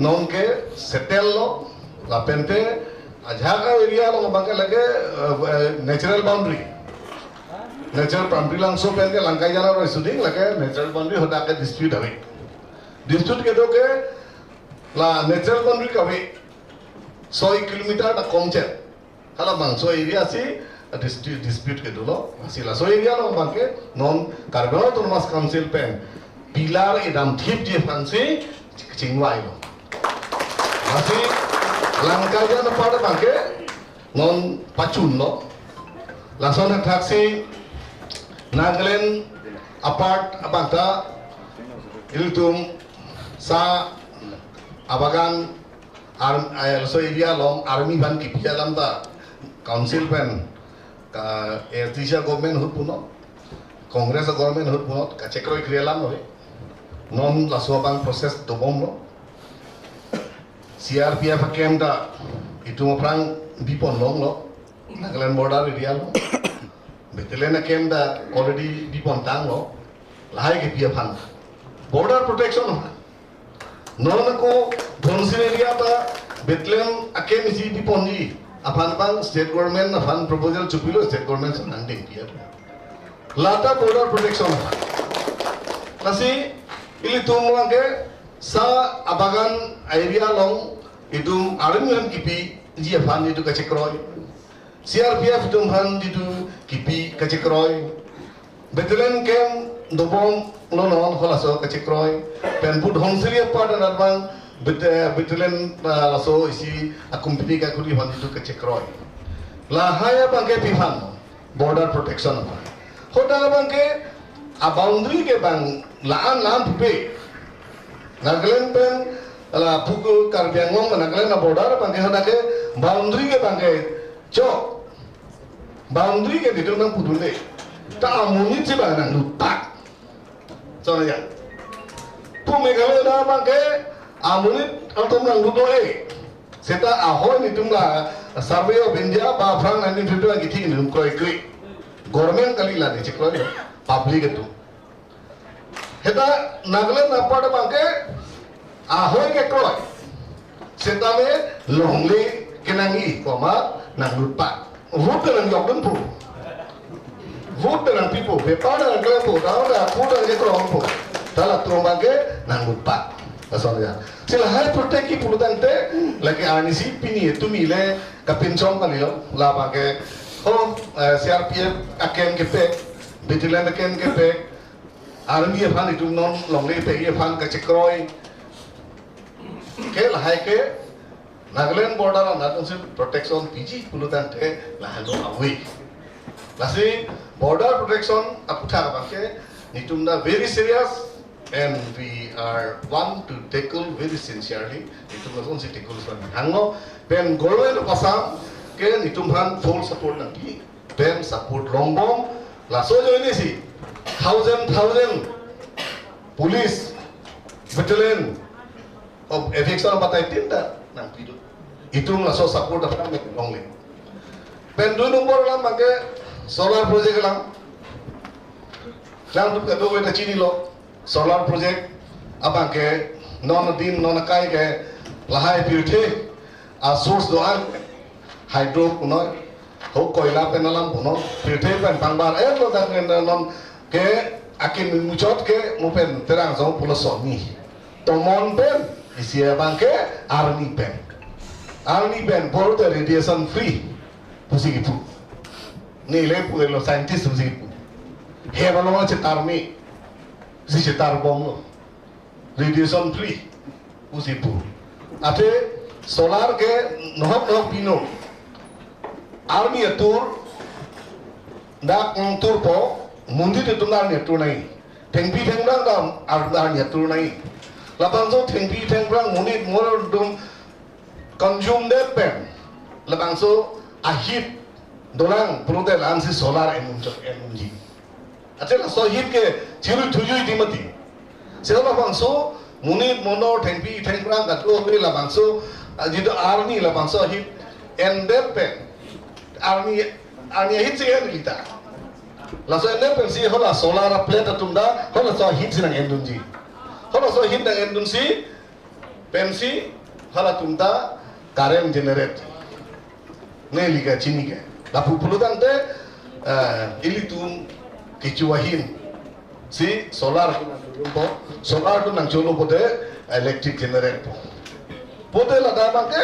non ke settle lo la pente Ajaga area lo bangke lage natural boundary langsung pente langkai jana ro shooting lage natural boundary hoda ke dispute habi dispute ke do ke la natural boundary kawe 100 kilometer da komchet hala bang so area si dispute ke dolo masih la so area lo bang ke non Carbon Autonomous Council pen pilar edam thip je fansi chingwai lo masih langkah jan pada bang ke non pacun lo langsung taksi Nagaland apart abanta iltum sa abagan so area long army van ki pialam da council pen ka Tisha government hut puno congress government hut puno ka chekroi krialam hoy non la so bang process do bombo CRPF kem da itu prang bipon long lo Nagaland border area lo Betelena kem da already bipon tang lo lahai ke pia phan border protection non ko Dhonsin area ta Bethlehem akem isi bipon ji aphan bang state government aphan proposal chupilo state government sanding pia lata border protection kasi ili tumwa ke sa abagan area long idum army kipi ji aphan itu kachekroi CRPF idum han itu kipi kachekroi Bethlehem kem dobom non holaso kachekroi penput Dhonsin pada narbang Bethlehem laso isi akumpiti ka kuli han itu kachekroi la haya bangke pihan border protection hoda bangke a boundary ke bang laan pupe Nagaland pen la puku Karbianglong Nagaland na border bangke hoda ke boundary ke bangke cho boundary ke ditu nang pudule ta amuni ciba nang lutak so ya pu Meghalaya na bangke amuni antum nang ludoe seta ahoy ni tumla survey of India ba frang 1951 githi ni ko ekri government kali la ni chikro public tu heta Nagaland na pada bangke ahoy ke kroi seta me longle kenangi koma nang lutak vote dan jobben po vote dan people bepada dan kelompok tahu dah aku dan kelompok dalam trombage nang lupa asalnya sila hai protect ki pulutan te lagi anisi pini itu mile kapincong kali lo la bage oh CRPF aken kepe Bethlehem aken kepe army fan itu non longle pe ye fan ka chekroi ke la hai ke Nagaland border and protection PG pulutan te lahalo awi. Lasi border protection aputha bake nitumda very serious and we are want to tackle very sincerely. Nitumda kon si tackle san hango pen government pasam ke nitumhan full support nanti pen support longbom laso jo ini si thousand police battalion of eviction batai tinta nang pidu itu langsung support apa nak long link. Pendu nombor lam bangke solar project lam tu kado kita cini lo solar project abang ke non din non kai ke lahai piute a source doan hydro puno ho koila penalam puno piute pen pangbar lo dan non ke akin mucot ke mupen terang so pulo soni tomon pen isi abang ke army pen army pen border radiation free pusi gitu nilai pu lo scientist pusi gitu hewan lo cetar army si cetar bom lo radiation free pusi pu ate solar ke nohok pino army atur dak tur po mundi te tungar ni atur nai tengpi tengrang dam army atur nai lapang so tengpi tengrang mundi mor dum consume that pen labang so ahit dolang product ansi solar energy achela so hit ke chiru thuju dimati sela labang so munit mono tengpi tengrang gatlo be labang so jido army labang so hit and that pen army hit se lita la so and pen si hola solar plate tumda hola so hit sinang energy hola so hit nang energy pen si hola tumda current generate neli ka chini ke la pupulutan te ilitum kichuahin si solar tu nang cholo pote electric generate pote la da bangke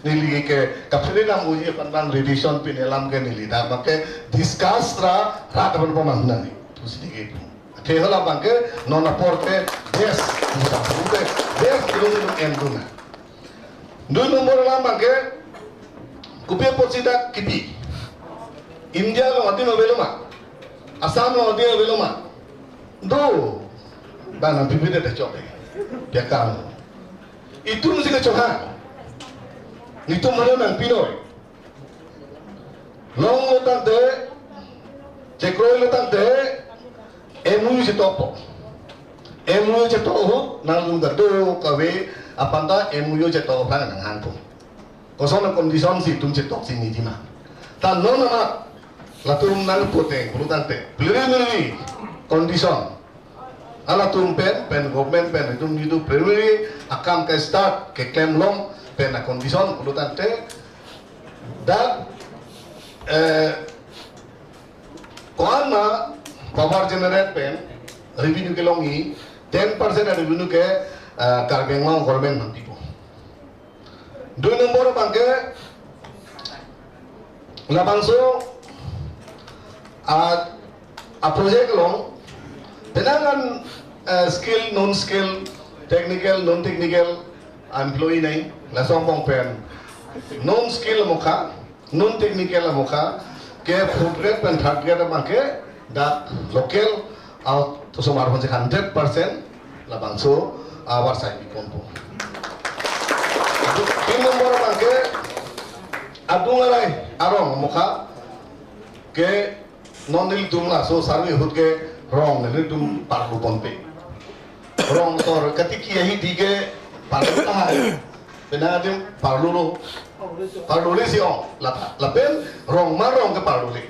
nili ke kapsuli nam uji pandang radiation pinelam ke nili da bangke discuss ra rat ban pamang nani tu sedikit kehala bangke non aporte yes pote yes ilung enduna dua nomor lam bangke kupe posida kipi India lo mati no beluma Assam lo mati no beluma do bana bibida de chope ya kan itu mesti ke choha itu mana nang pinoy long lo tante cekroy lo tante emu si topo emu je tohu nang lung do kawe apanta emu je topo pa nang hanpo kosong na kondisyon si tum je tok sini di ma tan no na latum nang poteng lo tante preliminary condition ala tumpen pen government pen itu preliminary akan ke start ke claim long pen na condition lo tante dan koan ma power generate pen revenue ke longi 10% revenue ke karbeng long government nanti po dua nomor bangke labangso a project long penangan skill non skill technical non technical employee nai la sombong pen non skill mukha non technical mukha ke food grade pen third grade bangke da local out to somar 100% la bangso awar sai bikompo tin nomor bangke adungalai arong mukha ke non-nil dumla so sarvi hut ke wrong nil dum parlu pompe wrong tor katiki yahi dige parlu ta benadim parlu le si on la pen wrong ma wrong ke parlu le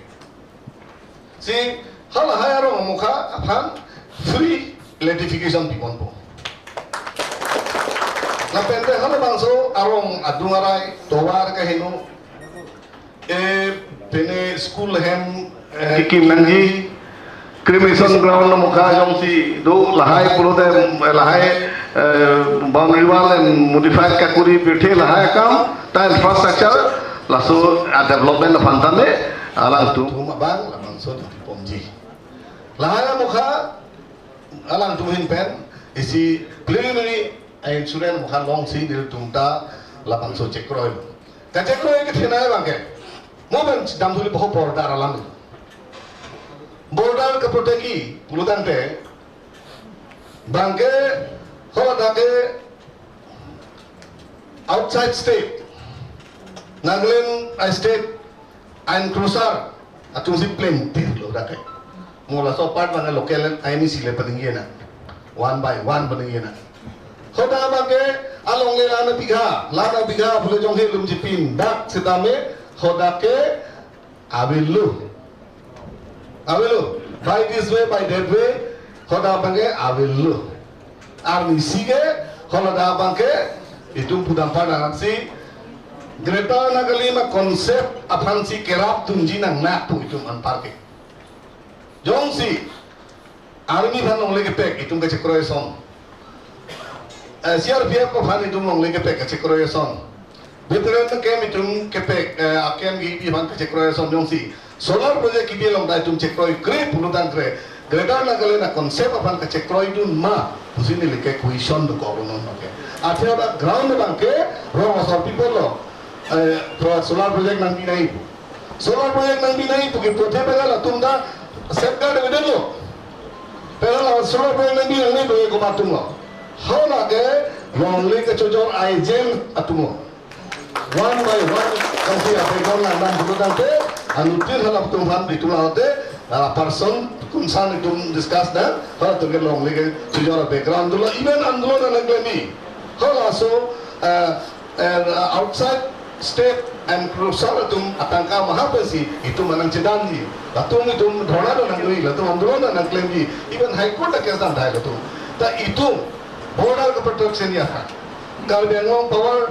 si hala haya wrong mukha aphan free electrification pi pompo la pen te hala bangso arong adungarai towar ka hinu pene school hem Kim Nangji cremation ground mukha jong si do lahai pulote lahai boundary wall and modified kakuri pithe lahai kam ta infrastructure laso development of antane alang tu bang lamang so di pomji lahai mukha alang tu hin pen isi preliminary insurance mukha long si dil tumta lamang so chekroi ka chekroi ke thena bang ke momen damduli boho border alang border ke protegi pulutan te bangke hoda ke outside state Nagaland state and cruiser atung si plane tir lo da kai mula so part bang local aini sile paningi na one by one paningi na hoda bangke along le lana bigha pule jong he lum jipin dak sidame hoda ke abilu by this way by that way hoda bangke abilu army sige hoda bangke itu pudam pada si Greta nagalima konsep aphan si kerap tunji nang nak tu itu man parke jong si army phan long lege pek itu ke chekroy son CRPF ko phan itu long lege pek ke chekroy son veteran na kem itu ke pek akem gi pi phan ke chekroy son jong si solar project ki bilang da itu chekroy kre pulutan kre Greta nagalina konsep aphan ke chekroy dun ma usini leke kuison do ko non ke athya da ground bangke wrong of people lo solar project nang binai solar project nang binai puki prothe pegala tumda safeguard evident lo pegala solar project nang binai ne doye ko matum lo hola ke longle ke chojor aijen atumo one by one kasi ape kon lang dan bukan te anutir halap tumhan bitula hote person kunsan itum discuss dan hola to ke longle ke chojor background lo even andolon naglemi hola so outside state and crucial tum atangka mahapasi itu manang cedanji latung itu dhona do nang lui latung andolon nang claimji even high court case dan thai latung ta itu border protection ya tha kalbengong power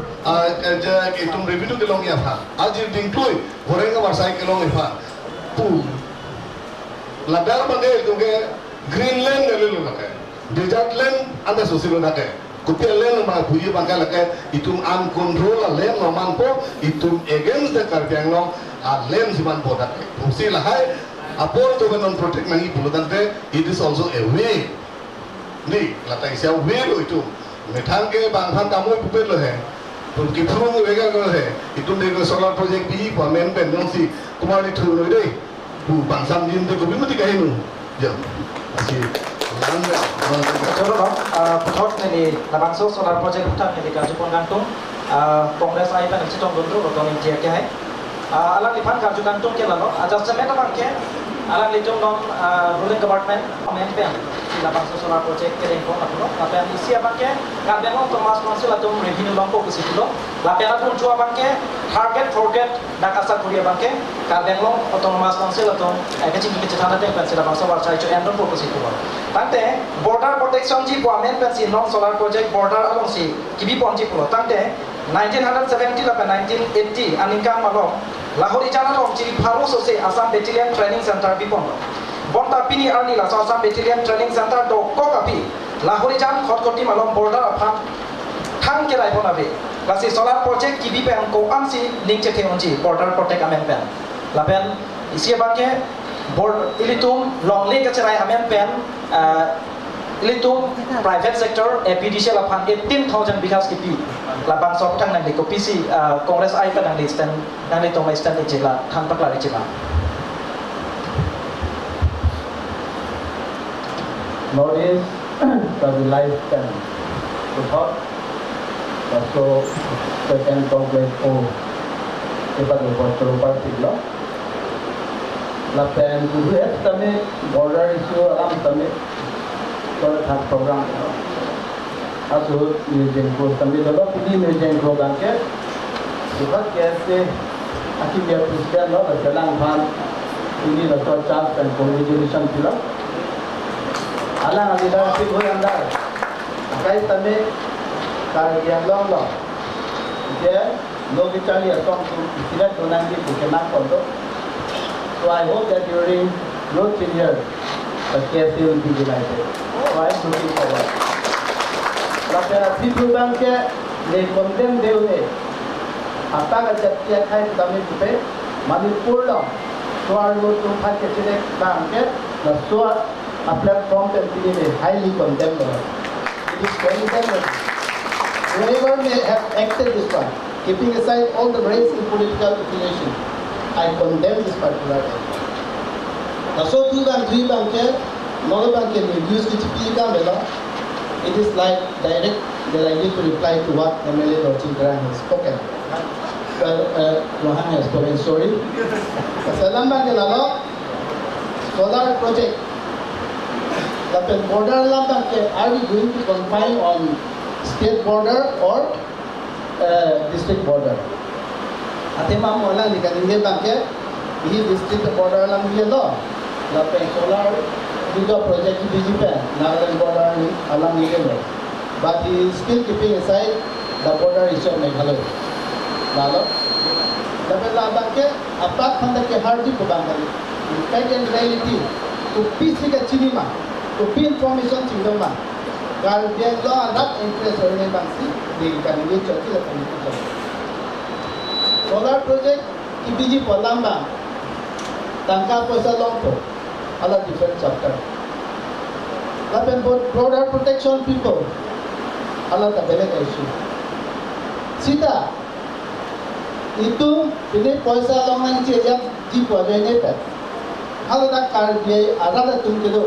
itu revenue ke long ya tha ajir dingklui gorenga warsai ke long ya pu ladar bangke itu ke Greenland lelu lake, desert land anda sosial lake. Kupiah land ma bui bangka lake itum uncontrol land nomang po itum against the Karbi Anglong land siman po lake. Fungsi lahai apol to non protect nangi bulutan te it is also a way. Ni latai sia way lo itu. Metang ke banghan tamu pupet lo he. Porque pun vega ko he. Itum de solar project bi po men pen nong si kumar ni thu no dei. Bu bangsam din de ko bi mati kahi nu. Ya. Masih Coba dong, putot ini labang solar project putat ini kan Jepun gantung, Kongres AI pen citong gundu atau ni dia kaya, alang lipan kan juga gantung ke lalu, adjustment labang ke, alang litung non ruling government, amen pen, di labang solar project ke lingkong lalu, lapen isi abang ke, kabel non Thomas Konsul atau revenue longko ke situ lo, lapen atau jua abang ke, target forget dak asal kuliah abang ke, kabel non Thomas Konsul atau kecil kecil tanah teh pen sila bangsa warca itu endon ke situ lo. Tante border protection ji po amen pen si non solar project border along si kibi pon ji po tante 1970 la 1980 aningkan malong Lahore jana long ji pharu so se Assam Battalion Training Center bi pon bonta pini arni la Assam Battalion Training Center do ko kapi Lahore jan khotkoti malong border aphan thang ke rai bonabe lasi solar project kibi pen ko amsi ningche the onji border protect amen pen la pen isi bangke board ilitum long link ke cerai amen pen ilitum private sector APDC lapan 18,000 bighas kipi labang sok tang nang di ko PC Kongres AI pen nang di stand nang di tomai stand ijela tanpa klari jela Notice the lifespan putot so second complex o iba do por siglo lapen kuhet tame border issue alam tame for that program aso museum ko tame do pudi museum program ke suhat kaise akim ya president no dalang bhan ini the charge and congratulation thila ala leadership hoy andar kai tame Karbi Anglong lo je logi chali atom tu sila donangi bukan kondo. So I hope that during your tenure, the case will be delighted. So I am looking forward. But people bank they condemn them. Apa kerja dia kai kami tu Manipur lo. So I go to pakai cedek bank the so a platform that is highly condemned. It is very dangerous. Whoever may have acted this one, keeping aside all the race and political affiliation, I condemn this particular act. So 2 and 3 bank, no bank can reduce the TPA. It is like direct that I need to reply to what MLA Dr. Graham has spoken. Rohan has spoken, sorry. Salam bank solar project. The border bank, are we going to confine on state border or district border? Atema mola likaninge banke he district border alam ye lo la pe solar diga project BJP Nagaland border alam ye lo but he is still keeping aside the border issue of Meghalaya lalo la pe la banke apat khanda ke hardi ko bangali in fact and reality to peace ka chinima to be information chingdoma Karbi Anglong not interest or any bangsi they can engage the community. Solar project IBG Polamba Tangka Posa Longpo all different chapter. Lapen border protection people all the beleg issue. Sita itu ini poisa longan cia di poja ini per. All the Karbi arada tungkido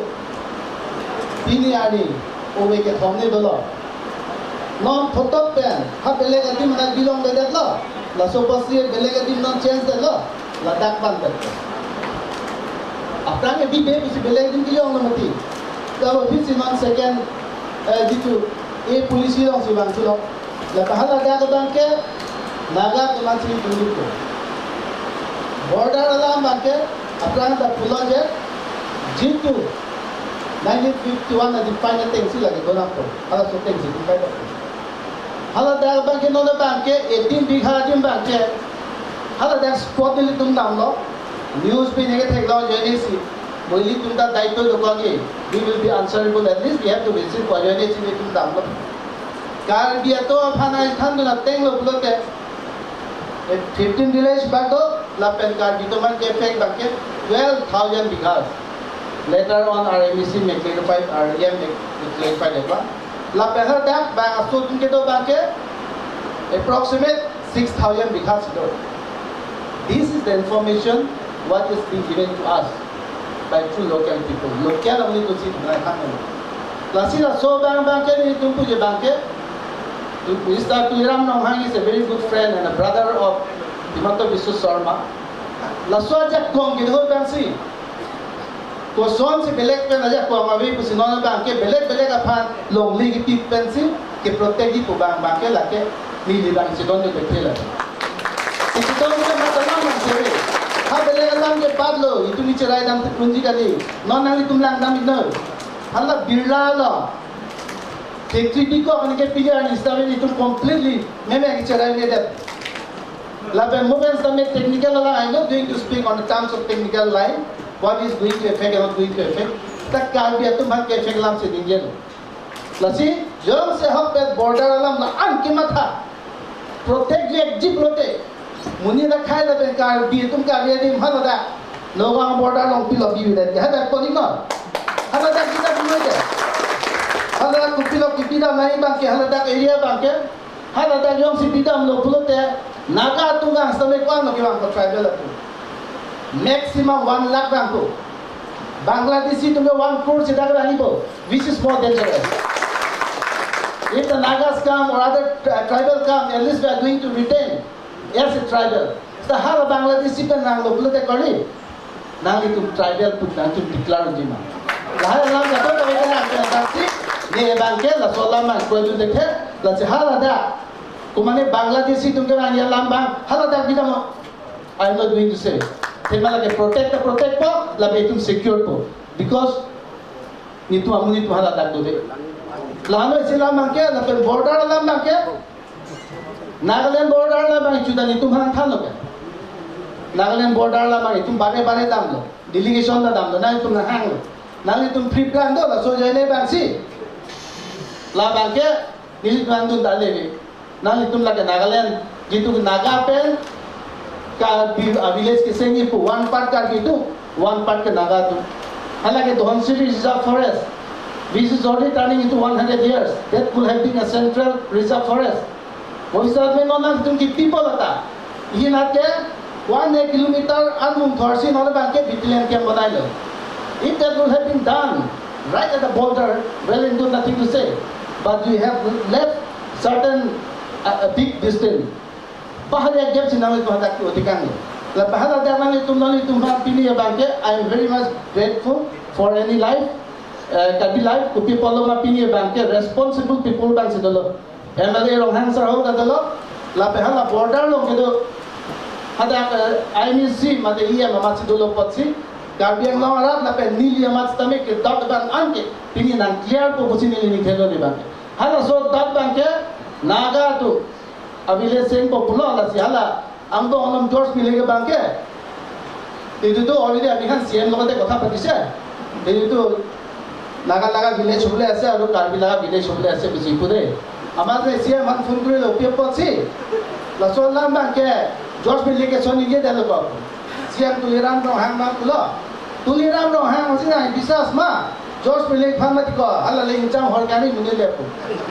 ini ani owe ke thomne dolo non photop pen ha beleg adi mana bilong bedet lo la sopasi beleg adi non change de lo la dak ban ber apna ke bi be bisi beleg din kilong namati tabo bisi non second ditu e polisi long si bang sulo la pahala dak banke naga ke mansi tunjuk ko border alam banke apna da puloje jitu 1951 na define thing sila ke donam ko ala so thing sila kai ala da banke no da banke 18 bigha jim banke ala da spot ni tum nam lo news pe ne ke thek lo je ni si Moili tumda daito dokogi. We will be answerable. At least we have to visit Koyone chini tumda amlo. Karbi ato apana ithandu na tenglo pulote. 15 village bago lapen karbi to man ke fake banke 12,000 bighas. Later on RMC may clarify, REM may clarify that one. Lapen her that bang aso tumke to banke approximate 6,000 bighas. This is the information what is being given to us by true local people. Local only to see the family. Lasila so banke ni tumpu je banke. Mr. Tuliram Nonghang is a very good friend and a brother of Himanto Biswa Sharma. Laswa jak kong gidho bansi. Ko son se belek pen aja ko amawi pusinon banke belek aphan longli ki tip pensi ke protect di po banke lake mili bang sidon de betela. Sidon de matana man sebe. Ha belek alam ke padlo itu ni cerai dam kunji kali. Non nang tumlang dam ino. Hala birla lo. Technical and get bigger and installed it completely. Maybe I can that. Love movements that make technical line. I'm not going to speak on the terms of technical line. What is going to affect and not going to affect. That can't be a too much effect lamps in Indian. Let's see, John say help that border alarm la ankimatha. Protect the exit protect. Muni the kind of a car be tum carry Hanada. No one border long pillow be with that. Had that calling on. Hanada kita Hala kupilo kipida nai bangke hala dak area bangke hala dak yom si pidam lo pulote naga tungang sampai kuan lo kiwang ko tribal aku maximum 1 lakh bangko Bangladeshi tunga 1 crore sedak ranibo which is more dangerous. If the Nagas come or other tribal come, at least we are going to retain as a tribal. So hala Bangladeshi kan nang lo pulote kori nang itu tribal put nang tu declare jima hala nang jato to wala nang ये banke la solama kuaju dekhe la sehala da kumane Bangladeshi tumke bang ya lambang hala da bidamo I'm not going to say temala ke protect po la betum secure po because nitu amuni tu hala da dode lano islam banke la pen border la banke Nagaland border la bang chuda nitu bang thalo ke Nagaland border la bang tum bare dam lo delegation la dam lo na tum na hang lo na tum free plan do la so jane bang si La banke nilit mandun dale nang itum lage Nagaland jitu Naga pen ka village ke sengi pu one part ka gitu one part ke Naga tu halage Dhonsiri Reserve Forest which is already turning into 100 years that could have been a central reserve forest Moisat mein non tum ki people ata yin ate 1 kilometer anum thorsi nole banke bitlen kem banailo if that would have been done right at the border well into nothing to say but we have left certain big distance. Bahaya gap sinang itu hendak diutikkan. La bahaya jangan itu nali itu pilih bangke. I am very much grateful for any life. Kabi life kupi polo ma pilih bangke responsible people bang sedolo. MLA long hansar ho kadalo. La bahaya border long kedo. Hada IMC made iya mamat sedolo potsi. Karbiang long arat la pe nili amat stame ke dot bang anke. Pilih nang clear po busi nili ni kedo ni bangke. Hala so dot banke Naga tu abile seng popular la si hala amdo onam George milege banke itu tu already abihan CM logote kotha patise itu naga village hule ase aru Karbi laga village hule ase bisi pure amare CM han phone kore lo pe potsi la so lam banke George milege soni ge dalo ko CM tuliram no hang ma tuliram no hang osi na bisas ma George milik famati ko hala le ingcham horgani muni lepu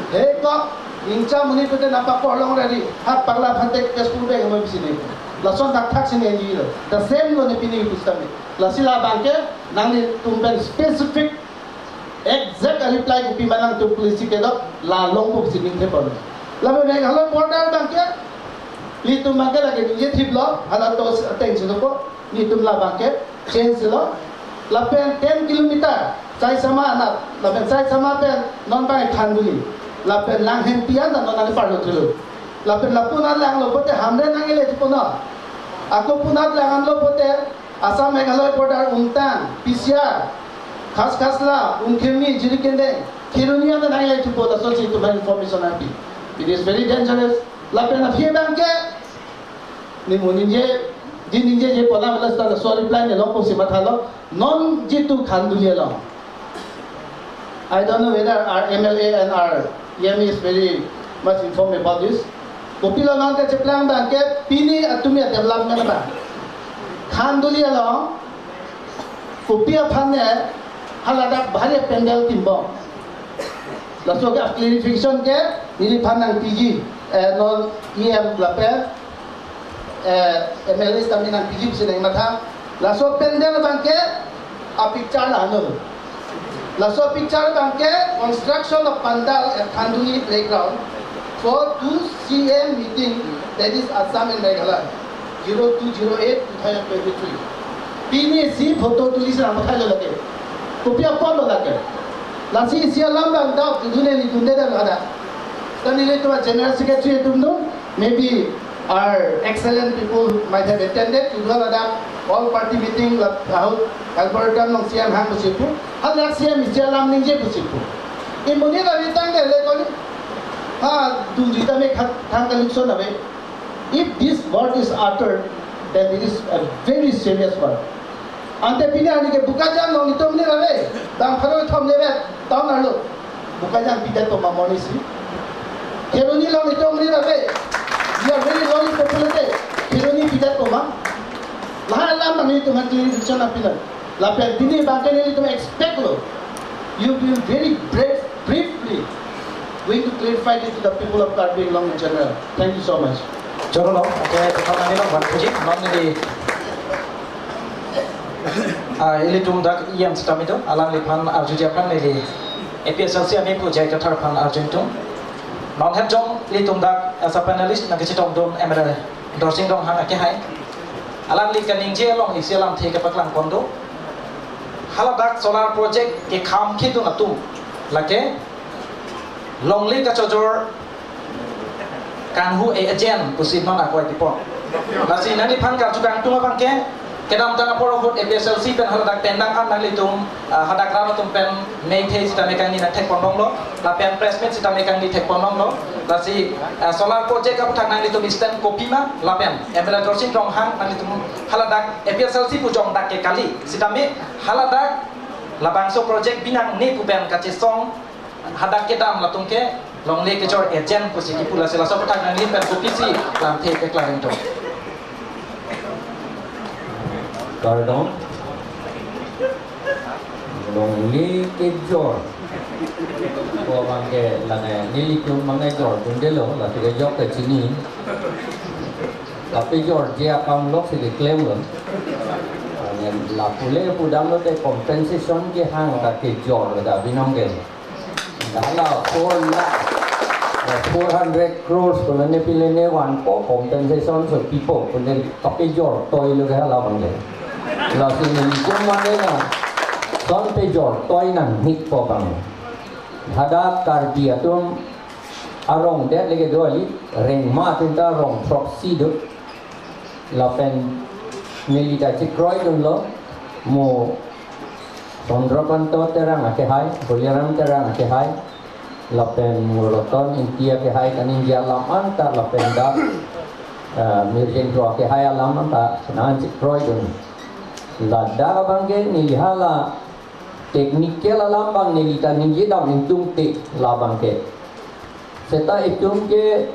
he ko ingcham muni pete nampak ko long rari hat pagla phante kespu be ngom bisini lason tak thak sini enji lo the same lo ne pini pustami lasila banke nangni tumben specific exact reply ko pimanang tu polisi ke do la long ko bisini ke pon labe me halo border banke li tum banke lage ye thiblo hala to attention ko ni tum la banke change lo lapen 10 kilometer Sai sama anak, lapen sai sama pen non bangai thanduli, lapen lang hempian dan non ani parlo tulu, lapen lapuna lang lo pote hamre nangile tipona, aku punat langan lo pote Assam Meghalaya border Umtang, PCR, khas la, Umkhemni, Jirikende, Kirunia dan nangile tipona so itu my information api, it is very dangerous, lapen afie bangke, ni muninje di ninja je pola malas ta so reply ne long posi mathalo non jitu khandulia long. I don't know whether our MLA and our EME is very much informed about this. Kopila non ka cheplang ba ke pini atumi development ba. Khandulia long kopia phane halada bhare pendel timbo. Laso ke clarification ke nili phanang PG non EM lape MLA kami nang PG sini matha. Laso pendel bangke a picture lano. Laso picture bangke construction of pandal at Khanduli playground for 2 CM meeting, that is Assam and Meghalaya 0208-2023. Pini si photo tulis na mathalo lage. Kopia photo lage. Lasi sia lambang dau tudune ni tunde da ada. Tanile to general secretary tumno maybe our excellent people might have attended to the all party meeting how Alberta nong siam hang busipu hal yak siam jalam ninje busipu imuni la ritang de le koni ha du jita me thang ka lukso na be. If this word is uttered, then it is a very serious word. Ante pina ani ke bukajan nong itom ni rabe dang pharo thom lebe taw na lo bukajan pida to mamoni si keroni long itom ni rabe. You are very long populated. Kironi pidat ko ma. Lahat alam namin ito clarification na pilat. Lapel dini bangkay nila ito expect lo. You will very briefly going to clarify it to the people of Karbi Anglong in general. Thank you so much. Joro lo, okay, pertama ni lo buat puji, non ni ili tumdak iam setam itu, alang lipan arjujapan ni EPSLC ami project terpan arjuntung. Non het jong li tumdak as a panelist na kasi tong don emerald endorsing dong hang ake hai alam li kaning je long isi alam the ka paklang kondo haladak solar project ke kham khi tu na tu lake long li ka chojor kan hu e agen pusin non akwai tipo lasi nani phan ka chukang tu bang ke kedam tana poro hot EPSLC pen haladak tendang an nang li tum hadak rama tum pen mei the sita mekang ni na tek pondong lo la pen pressment sita mekang ni tek pondong lo lasi solar project ka thang nang li tum stand copy ma la pen emerald dorsin dong hang nang li tum haladak EPSLC pu jong dak ke kali sita me haladak la bangso project binang ne pu pen ka che song hadak ke dam la tum ke long le ke jor agent pu si pu la se la so thang nang li pen copy si lam the ke klaring to Gardon Longli ke jor ko bangke lana nili kum mangai jor tundelo la tiga jok ke sini tapi jor dia akan lok sini claim lo la pule pudam lo te compensation ke hang ka ke jor da binong ke dala 400 crores ko ne pilene wan ko compensation for people ko ne kape jor toy lo ga la bangke la sini kumane na son pe jor toy nan hik po bang hada Karbi atum arong det lege doli reng ma tinta rong proxy do la pen milita chikroi dun lo mo Sondrapanto terang ake hai Boliaram terang ake hai la pen muroton intia ke hai kanin dia laman ta la pen da mirjen ro ake hai laman ta nan chikroi dun la da bangge nilihala teknikal alam bang nilita ninje dam intung te labang ke seta itung ke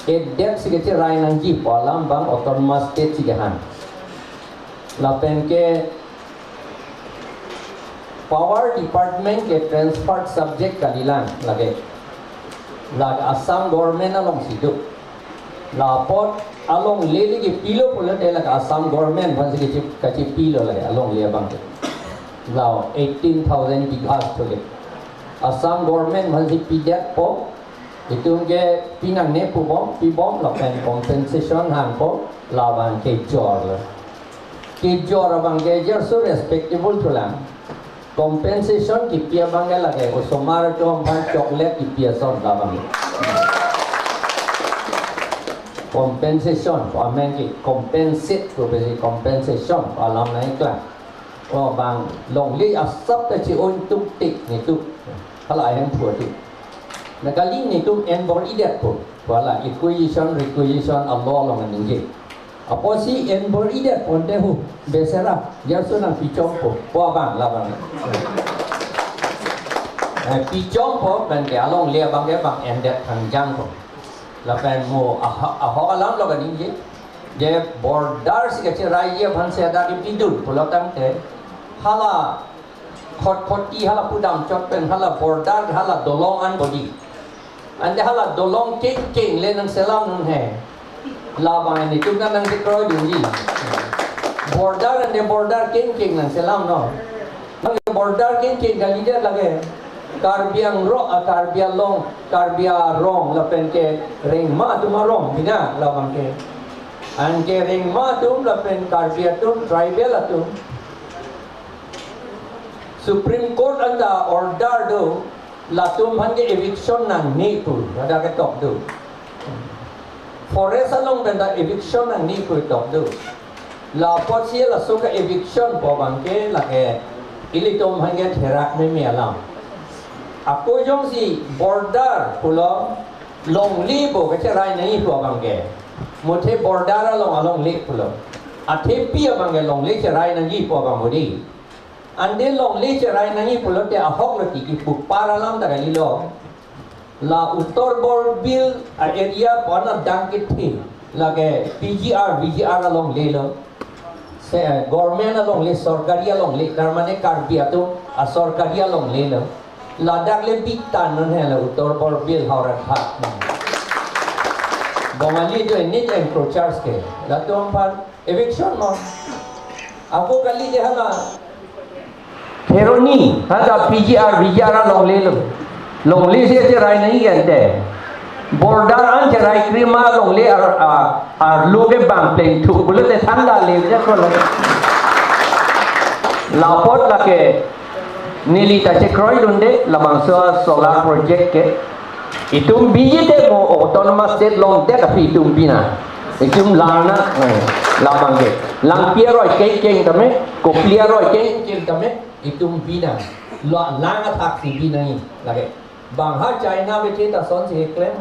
edek sigete rainan ji alam bang autonomous state sigahan lapen ke power department ke transfer subject kadilan lage lag Assam government along sidu lapot along lele ke pilo pula de lag Assam government bang sigete kachi pilo lage along le bang ke now 18,000 bighas toge Assam government masih pidat po itu ke pinang ne pu bom la pen compensation han po lawan ke jor abang ke jor so respectable tulang compensation ki pia bangga lage o somar to ban chocolate ki pia son labang compensation po amen ki compensate to be compensation alam na iklan oh bang long li asap ta chi on tuk tik ni tu halai han thua tu nakali ni tu en bor idet po wala requisition Allah long ni Apa si en beridet pun dehu besera dia sunang picong po bang labang. Picong po ben ke along lia bang ke bang endet hangjang po. Lapan mo ahok alam lo kan ini je border si kecil raya bangsa ada di tidur pulau tangte hala khoti hala pudam cot pen hala border hala dolongan bodi ande hala dolong king le nang selam nun he labang ini tu kan nang dikroy dungi border ande border king nang selam no nang border king kali dia lagi karbiang ro karbiang long karbia rong lapen ke ring ma tu marong bina labang ke ande ring ma tu lapen karbia tu tribal tu Supreme Court anda order do latum hange eviction nang ni tu ada ke top do forest along benda eviction nang ni tu top do la posia la suka eviction po bangke la ke ilitom hange therak me me alam aku jong si border pulo long li bo ke cerai nai po bangke mothe border along li pulo athe pi bangke long li cerai nai po bangodi ande long le cerai nangi pulo te ahok lati ki paralam da gali lo la uttor bor bill area pona dangkit thi lage PGR VGR along le lo se government along le sarkari along le karmane karbia tu sarkari along le lo la dak le bitan non he la uttor bor bill haurat ha bomali jo ni en procharge ke la tu ampan eviction no aku kali je hala Heroni, ada PGR, VGR long le se cerai nahi gante. Border an cerai krima long le ar loge bang pleng tu bulat te thanda le je ko la. Lapot la ke nili ta che kroi dunde la bangsa solar project ke itum biji te mo autonomous state long te ka pi itum bina. Itum lana labang ke. Lang pieroi keng tame, ko pieroi keng tame itum bina lo langa taksi bina ni lage bang ha China be ta son se claim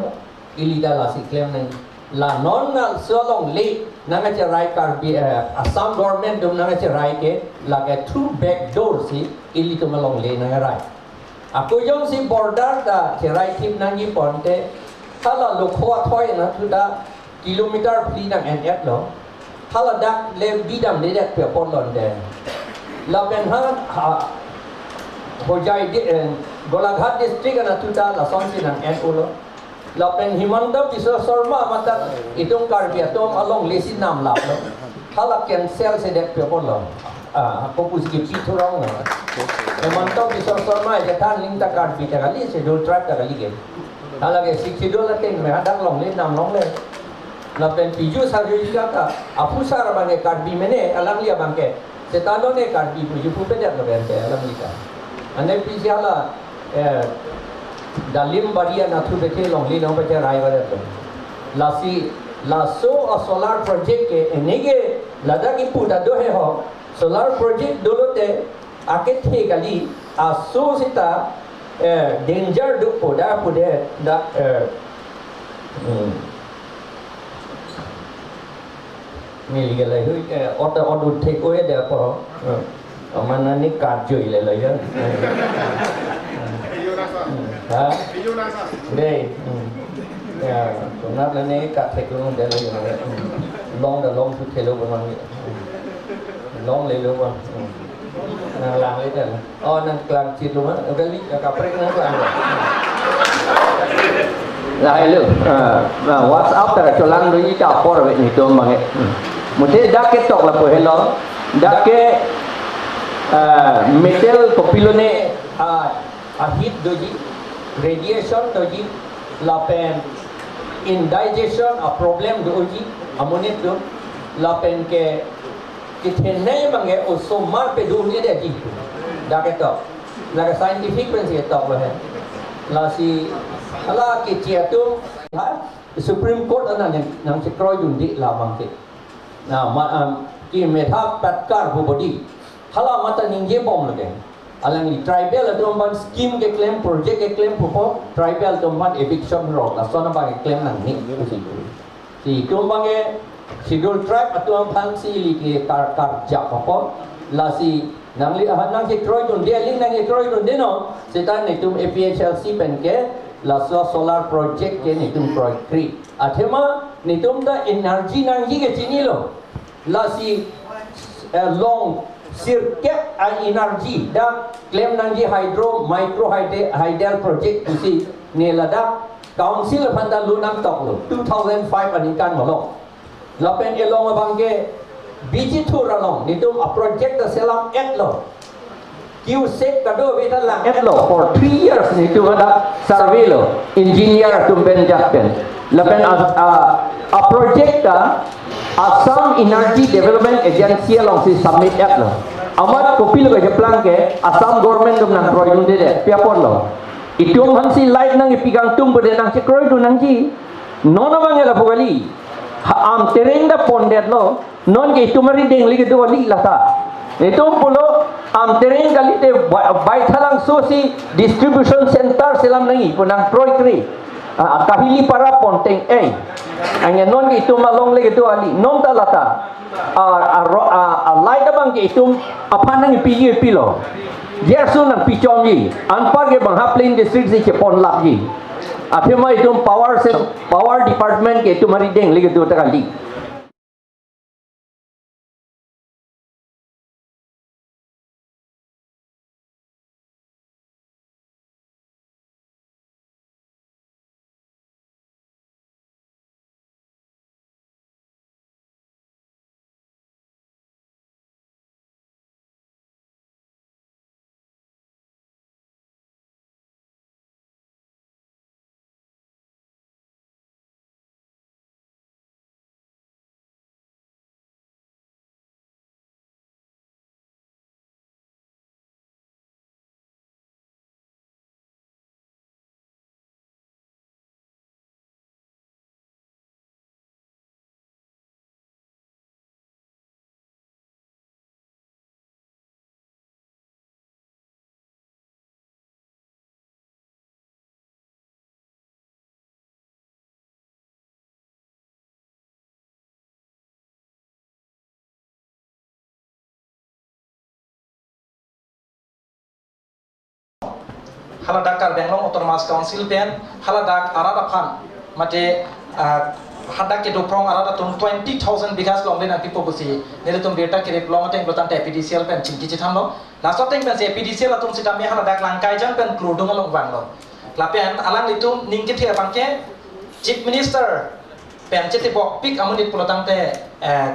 ilida la si claim nang la non na so long le nanga cherai kar bi Assam government dum nanga cherai ke lage through back door si ilito malong le nanga rai aku jong si border da cherai tip nangi ponte hala lo khwa thoi na thu da kilometer pli nang en et lo hala dak le bidam le dak pe pon lon de Lapen ha Hojai Golaghat district na tuta la sonsi nang NU Lapen Himanta Biswa Sarma mata itong karbia tom along lesin nam lap lo halak cancel se dek pepon lo ako puski piturong na Himanta Biswa Sarma je tan ling ta karbi ta kali se dol track ta kali ke halage $60 teng me hadang long le nam long le Lapen piju sarjui ka apu sar bane karbi mene alang lia bangke setano ne karbi puju pupeda lo bente alam lika ane pisiala dalim baria na thu bete long li no bacha rai wala to lasi laso a solar project ke enege lada ki puta do he ho solar project dolote ake the kali aso sita danger do poda pude da Mili cái này auto take away there po mana ni karjoi le ya ha đây ya konat le ne ka take luôn để le long thu thelo ba long le lo ba lang le der nang klang chit luôn á cái li ka prek nang klang lại lu WhatsApp ta cho lang đối chào po rồi ni to mà một thế đã kết thúc là buổi hello đã cái metal copilone heat doji radiation doji la pen indigestion a problem doji ammonia do la pen ke kitene bange oso mar pe do ni de ji đã kết thúc là cái scientific principle to là là si ala ke chia tu Supreme Court ana nang se kroi dun di la bang ke na ki metha patkar ho body hala mata ninge bom lage alang ni tribal adomban scheme ke claim project ke claim po tribal adomban eviction ro la sona ba ke claim nang ni si tu bang schedule tribe atuang phansi li kar jak apa lasi nang ki troy dun dia ling nang ki troy dun deno setan nitum APHLC pen ke laso solar project ke nitum project 3 athema nitum da energy nang hi ke chini lo lasi long circuit and energy da claim nang hi hydro micro hydel project usi ne lada council phanda lunam tok lo 2005 ani kan malo lapen elong abangge biji thuralong nitum a project the selam et lo you set kado beta lang et lo for 3 years nitum ada survey lo engineer tum ben jakpen lapen a project ka Assam Energy Development Agency long si submit et lo amat kopi lo ke plan ke Assam government dum nang proyek unde de piapor lo itum hansi light nang ipigang tum bode nang chekroy tu nang ji nona bangela pogali am terenda pondet lo non ke tumari deng lagi tu wali lata itu pulo am tereng kali te bai thalang sosi distribution center selam nangi punang proyek kahili para ponteng anya non ke itu malong lagi tu wali non ta lata light abang ke itu apa nang pigi pilo Jersun ang pichong ji, anpar ke bang Haplin district si Chepon lap ji. Athema itu power department ke itu marideng lagi tu takali. haladak Karbenglong Autonomous Council pen haladak arada phan mate hadak ke doprong arada tum 20,000 bighas long den people busi nele tum beta kire long teng blotan te PDCL pen chingki chithamlo lasot teng pen se PDCL atum sitame haladak langkai jan pen kludung long banglo lapen alang litum ningki the pangke Chief Minister pen chete bok pik amunit pulotang te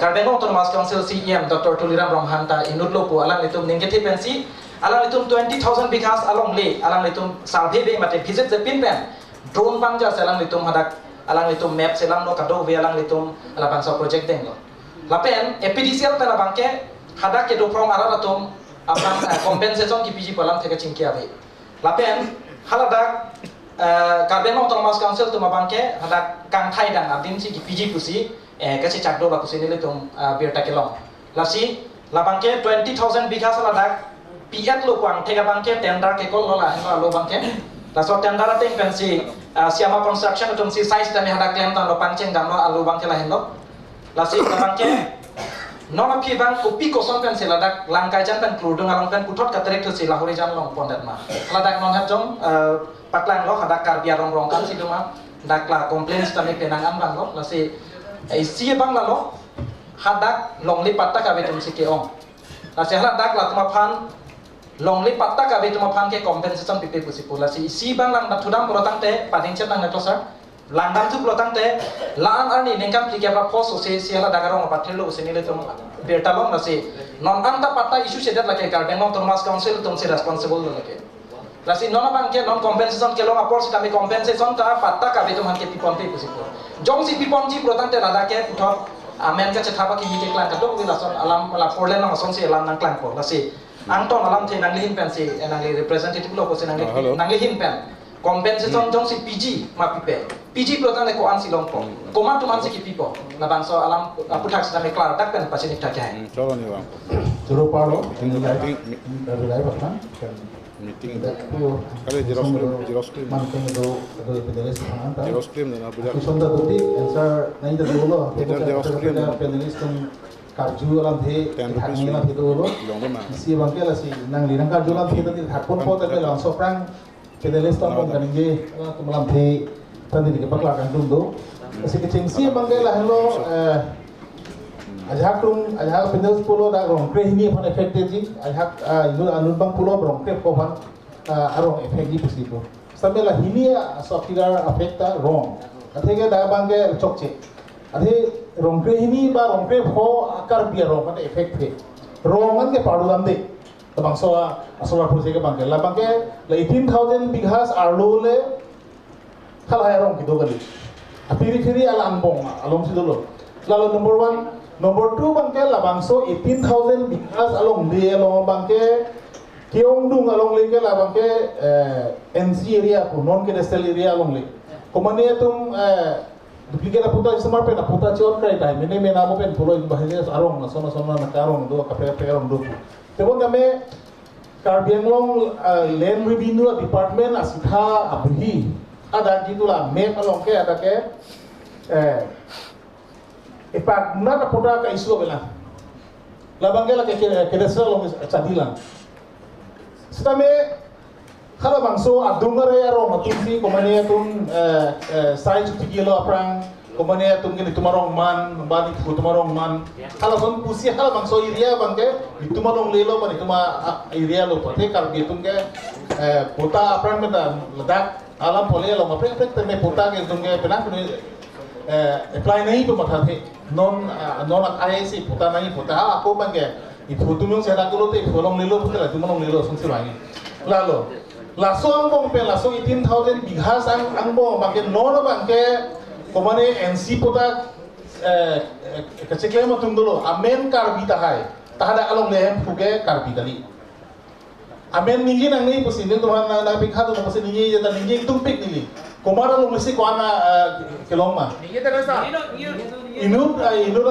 Karbenglong Autonomous Council CEM Dr. Tuliram Romhanta inudlo pu alang litum ningki the pen si alang litum 20,000 bighas along le alang litum survey be mate visit the pin pen drone bangja selang litum hadak alang litum map selang no kado ve alang litum ala bangsa project deng lo lapen EPDCL pen abangke hadak ke doprong ara latum apang compensation ki PG palang theke chingki ave lapen haladak Karbenglong Autonomous Council tum abangke hadak kangthai dang adin si ki PG pusi kasi chakdo ba pusi nile tum birta kelong lasi labangke 20,000 bighas haladak piat lo kwang tega bangke tender ke kol lola hema lo bangke la so tender teng pensi siama construction tum si size tami hada klem tan lo pangcheng dam lo alu bangke la hendo la si bangke nona pi bang kopi koson pen sila dak langkai jan pen kludung along pen putot katrek tu si lahori jan long pondat ma la dak non hat jong patlang lo hada karbia rong rong kan si duma dak la complaints tami penangan bang lo la si si bang la lo hadak long li patta ka betum si ke ong la si hadak la tuma phan long li patta ka betu ma phan ke compensation pipe pusi pula si bang lang thudam protang te pading chet nang to sir langdam tu protang te lan ani nengkam plike pra pos se hala dagarong pathelo usini le tum beta long nasi non anta patta issue sedat lake Karbenglong Autonomous Council tum se responsible lake lasi non bang ke non compensation ke long apor si kami compensation ta patta ka betu man ke pipon pe pusi pula jong si pipon ji protang te lada ke puthot amen ka chethaba ki mite klan ka dong wi lason alam la forlen nang son se alam nang klan ko lasi angton alam the nanglihin pen si nangli representative lo ko se nanglihin pen compensation jong si PG ma pipe PG protan ko an silong ko koma tu man si ki pipo na bangso alam puthak sa me klar dak pen pasini tak hai cholo ni wa cholo paro dari lai bahkan Meeting itu. Kali jeros cream. Mungkin itu penulis pengantar. Jeros cream dan apa Aku sonda tuti answer nanti dulu. Jeros cream. Penulis tum karju alam the hakni alam itu dulu. Si bangke lah si nang linang karju alam itu di hakpun po tapi langsung perang penulis tum pun kan ini malam the tadi di kepala kan dulu. Si kecing si bangke lah hello ajak penulis pulau dah rong kre ini pun efektif ji ajak itu anun bang pulau rong kre ko pan arong efektif situ sampai lah ini software afekta rong athega dah bangke cokce adhe rong kre ini ba rong kre ho akar biar rong kan efektif rongan ke padulam de tabang soa asolar project ke bangke la 18,000 bighas arlo le kal hai rong kido kali apiri alam bong alom situ lo lalu Number 2 bangke la bangso 18,000 bighas along de along bangke Kiongdung along le ke la bangke NC area ku non cadastral area along le komane tum duplicate aputa semar pe aputa chor kai tai mene mena mo pen pulo bahaya arong na sona na karong do kapre arong do tebon dame Karbi Anglong land revenue department asitha abhi ada gitulah map along ke ada ke ipak nada poda ka isu bela labang gela ke kedesra long chadilan stame khala bangso adungare aro matunsi komane tun sai chu tigelo aprang komane tun ke tumarong man bani tumarong man khala son pusi khala bangso area bangke tumarong lelo bani tuma area lo pate Karbi tun ke pota aprang meda ladak alam pole lo aprang teme pota ke tun ke pena apply नहीं तो मथा थे non आए से पुता नहीं पुता आपको बन गया ये पुतु में से लागलो तो फलों ले लो पुता ला तुम लोग ले लो सुनते बांगे लालो लासो अंगों पे लासो 18,000 bighas अंगों बांगे non बांगे कमाने NC पुता kecekle mo tungdolo amen Karbi tahada along lehem fuge Karbi tadi amen ningi nang ni pusin ni tuhan na bikhado na pusin ningi jata ningi tumpik nili kumara lo mesti kuana keloma inu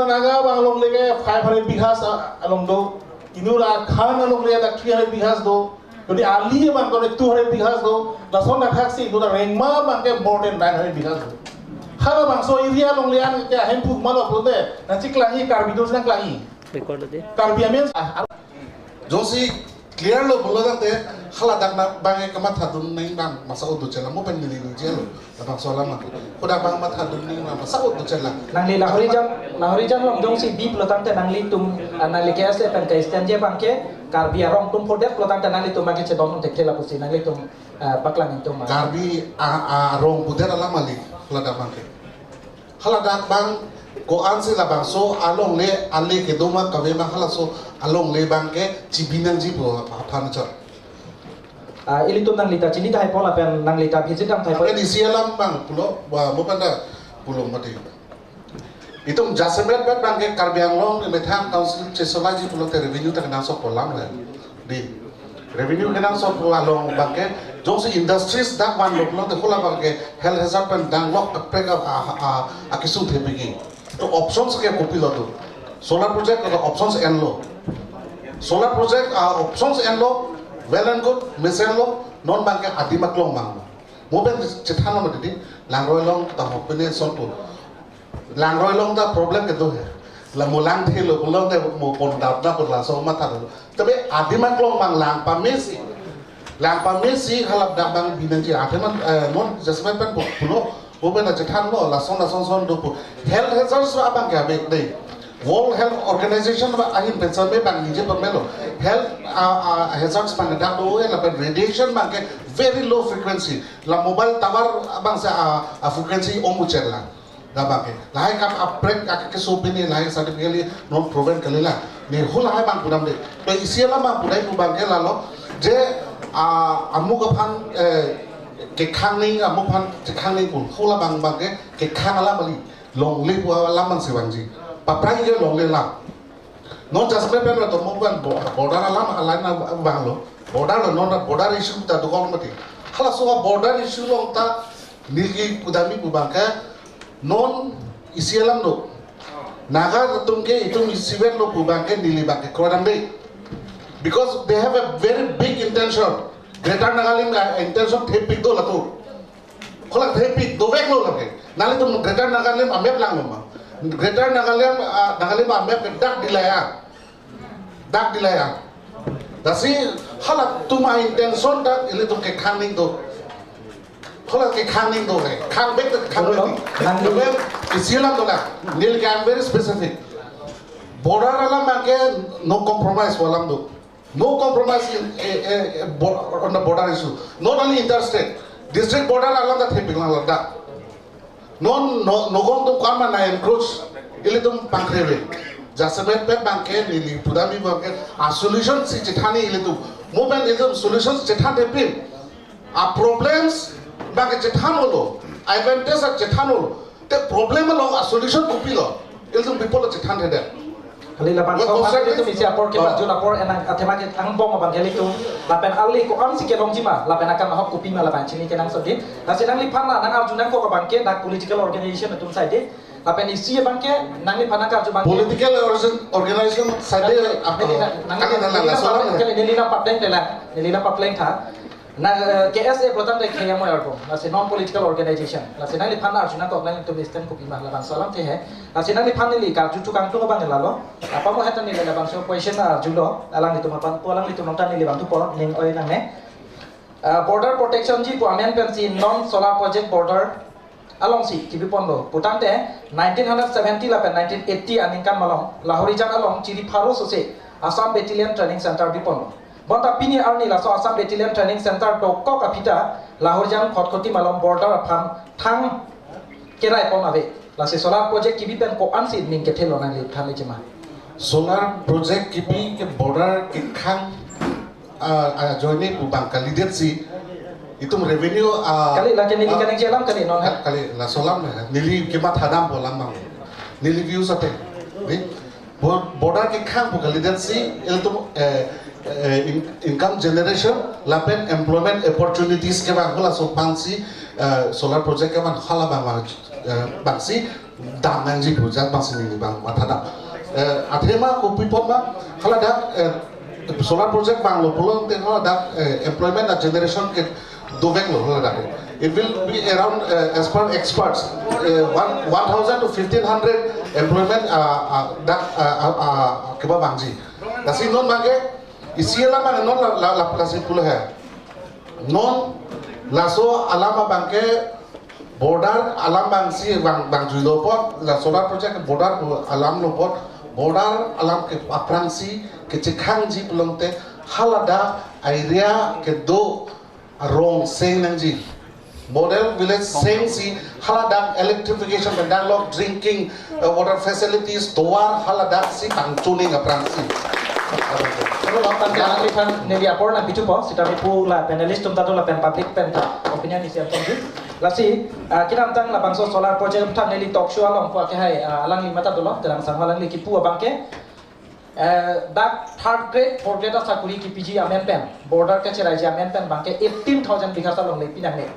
naga bang long lege 500 bighas along do inu la khan along lege da 300 bighas do jadi ali bang ko 200 bighas do la son na taxi inu da rengma bang ke more than 900 bighas do hala bang so area long lean ke hem put malo pude na ciklangi Karbi do nang klangi record de Karbi amen Josi clear lo bolo dang te khala dak na bange kamat hadun ning nam masa udu chela mo pen nili jelo bang sola ma kuda bang mat hadun ning nam masa udu chela nangli lahori jam long jong si bip lo tang te nangli tum nangli ke asle pen kai stand je bangke Karbi arong tum podet lo tang te nangli tum bangke che don te kela pusi nangli tum baklang tum Karbi arong pudet ala mali khala dak bangke khala dak bang ko anse la bang so along le ale ke doma kawe ma khala so along le bang ke cibinan jibo aphan cha ili tum nang lita chini dai pola pen nang lita bhiji dam thai Ini sialam bang pulo wa mo panda pulo mati itu jasemet bet bang ke Karbi Anglong ni methang council chesolaji pulo te revenue ta kana so polam le di revenue kana so along bang ke jose industries dak wan lo pulo te pola bang ke health hazard pen dang lok prega akisu thebegi to options ke kopilo to solar project ko options en lo solar project options en lo well and good mesen lo non bang ke adimak long bang mo ben chethano ma didi langroi long ta hopene sonto langroi long da problem ke do he la mo lang the lo long de mo pon da da por la so ma ta tabe adimak long bang lang pa mesi halap da bang binan ji atheman mon jasmet pen pulo mo ben chethan lo la son do health hazards abang ke be dei World Health Organization ba ahin pensan be bang nije pamelo health hazards bang da do la radiation bang ke very low frequency la mobile tower bang sa frequency omucherla da bang ke lai kam aprek ke sobini lai certificate non proven kalila ni hula hai bang pudam de to isiala bang pudai pu bang ke la lo je amuga phan ke khangning amuphan ke khangning pun hula bang bang ke khangala bali long le pu ala man se bang ji paprai ke long le la non just me pen to mo ban border alam alana bang lo border lo non border issue ta dokon mati khala so border issue long ta nilgi kudami pu bang ke non isialam lo naga tumke itum isiben lo pu bang ke nili bang ke krodam de because they have a very big intention Greater Nagalim intention thepik do latu. Kalau thepik do vek lo lagi. Nali tu Greater Nagalim ambil lang mama. Greater Nagalim ambil dak dilaya. Dasi halak tu ma intention dak ili tu ke khaning do. Kalau ke khaning do ke khang bek tu khang bek. Kemudian isialam do lah. Nil ke am very specific. Border alam make no compromise walam do. No compromise on the border issue. Not only interstate, district border alam that thepik lang lada. No gong tu kama na encroach. Ili tu pangkrebe. Jasmet pe bangke ili pudami bangke. A solution si cithani ili tu. Movement ili tu solutions cithan thepin. A problems bangke cithan lo. Advantage at cithan lo. The problem lo a solution kupi lo. Ili tu people lo cithan thede. Kali lapan so mak itu misi apor ke baju lapor enang atema ke ang bom abang kali itu lapan ali ko am si ke long jima lapan akan hok kupi ma lapan sini ke nang sodin la senang li pana nang arjunan ko abang ke dak political organization atum side lapan isi abang ke nang li pana ka abang political organization side apa nang la solam kali nelina papleng tha na KSA protam de khaya mo arko la se non political organization la se nang li pana arjunan ko nang to western kupi ma lapan solam the hai la se nang li pana li ka ju kang to bang lalo apa mo hatan ni la bang so question arjulo alang itu mapan polang itu nontan ni bang tu por ning oi nang ne border protection ji amen pensi non solar project border along si kibi pondo putante 1970 la 1980 aningkan malong lahori jan along chiri pharo sose Assam Battalion Training Center bi pondo bonta pini arni la so Assam Battalion Training Center to ko kapita lahori jan khotkoti malong border pham thang kerai pon ave la se solar project kibi pen ko ansi ning ke thelo nang li thame jema solar project kibi ke border ke khang joine bang kalidet si itu revenue kali la nili kaneng jelam kali non kali la solam nili kemat hadam bolam bang nili view sate ni border ke khang bu kalidet si itu income generation lapen employment opportunities ke bang la so pangsi solar project ke man khala bang bangsi dam nang ji project bangsi ni bang mathada athema ko pipot ma khala da solar project bang lo pulong te khala da employment generation ke dovek lo khala da it will be around as per experts 1000 to 1500 employment da ke ba bangji dasi non bangke isiela ma non la place pula hai non laso alama bangke border alam bangsi bang judo pot la solar project border alam lo pot border alam ke aprangsi ke chikhang ji pulongte halada area ke do rong seng nangji model village seng si halada electrification and dialogue drinking water facilities toar halada si bang tuning aprangsi kalau lapan ke ahli kan neli apor na bicu po sita mipu la panelist tum tatu la pen public pen opinion isi apon ji lasi kita antang la bangso solar project ta neli talk show along po ke hai alang li mata dolo dalam sang alang li kipu abangke dak third grade fourth grade sakuri ki PG amen pen border ke cherai ji amen pen bangke 18000 bigha sa long le pinang ne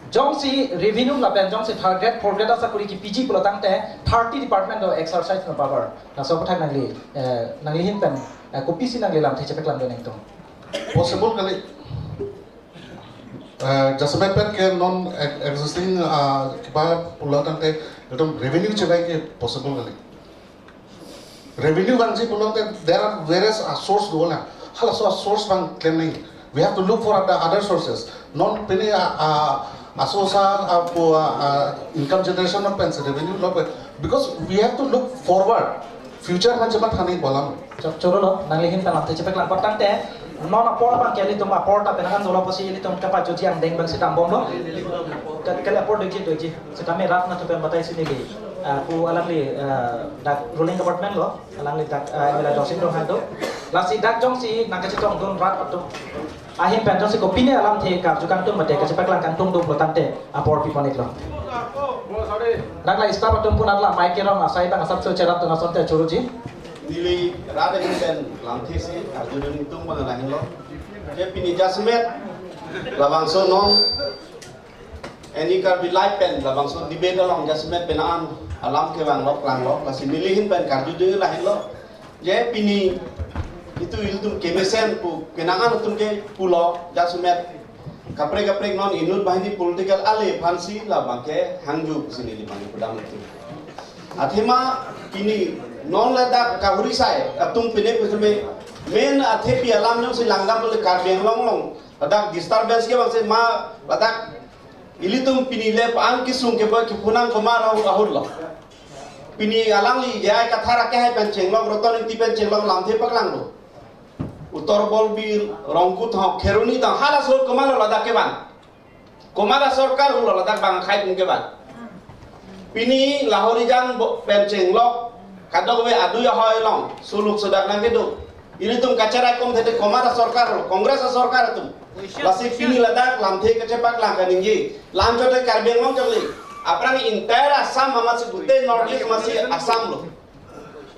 jong si revenue la pen jong si third grade fourth grade sakuri ki PG pulo tang te 30 department do exercise no power na so pathak nangli hin pen kopi si nang lelam thai cepek lam do neng tong possible kali jasmet pen ke non existing kiba pulatan te एकदम revenue chebai ke possible kali revenue bangji pulong te there are various source do la hala source bang claim nahi we have to look for the other sources non pene asosa income generation of pension revenue because we have to look forward future man cepat hani bolam coro lo nang lihin tanam te cepek lam patang te non apor bang kali tum apor ta penakan zola posi ini tum kapa joji ang deng bang si tambom lo kali apor doji sekame rat na tupen batai sini ge pu alang li dak ruling government lo alang li dak mela dosin dong hado lasi dak jong si nang kaci tong don rat atum ahim pen jong si kopine alam the ka jukang tum mate ka cepek lang kan tung dum lo tante apor piponik lo dak la ista patum pun adla mai kerong asai bang asap so cerat tu nason te churu ji dili rada ini ben lanti si arjun hitung mana lain lo dia pini jasmet labang so non any kar bi light pen labang so debate along jasmet penaan alam ke bang lo lang lo masih milihin pen karju de lain lo dia pini itu iltum kemesen pu kenangan tum ke pulau jasumet kapre non inut bahini political ale fansi la bangke hangju sini di bangke pedang itu athema kini non Ladakh kahuri sai atum pine kusme main athe pi alam no si langgam le karbeng long Ladakh disturbance ke bangse ma Ladakh ilitum pini le an kisung ke ba ki punang komar ahur la pini alang li jai kathara ke hai pencheng long roton ti pencheng long lamthe paklang lo uttor bolbir rongkut ha kheruni da hala sor komar Ladakh ke ban komara sarkar hul Ladakh bang khai pun ke ban pini lahorijan pencheng long kadang we adu ya hoy long suluk sudah nang kedu ini tum kacara kom thete komara sarkar kongres sarkar tum lasik pini Ladakh lamthe kecepak lang kaningi lam jote karbeng long jogli aprang entire Assam mama se gute north east masih Assam lo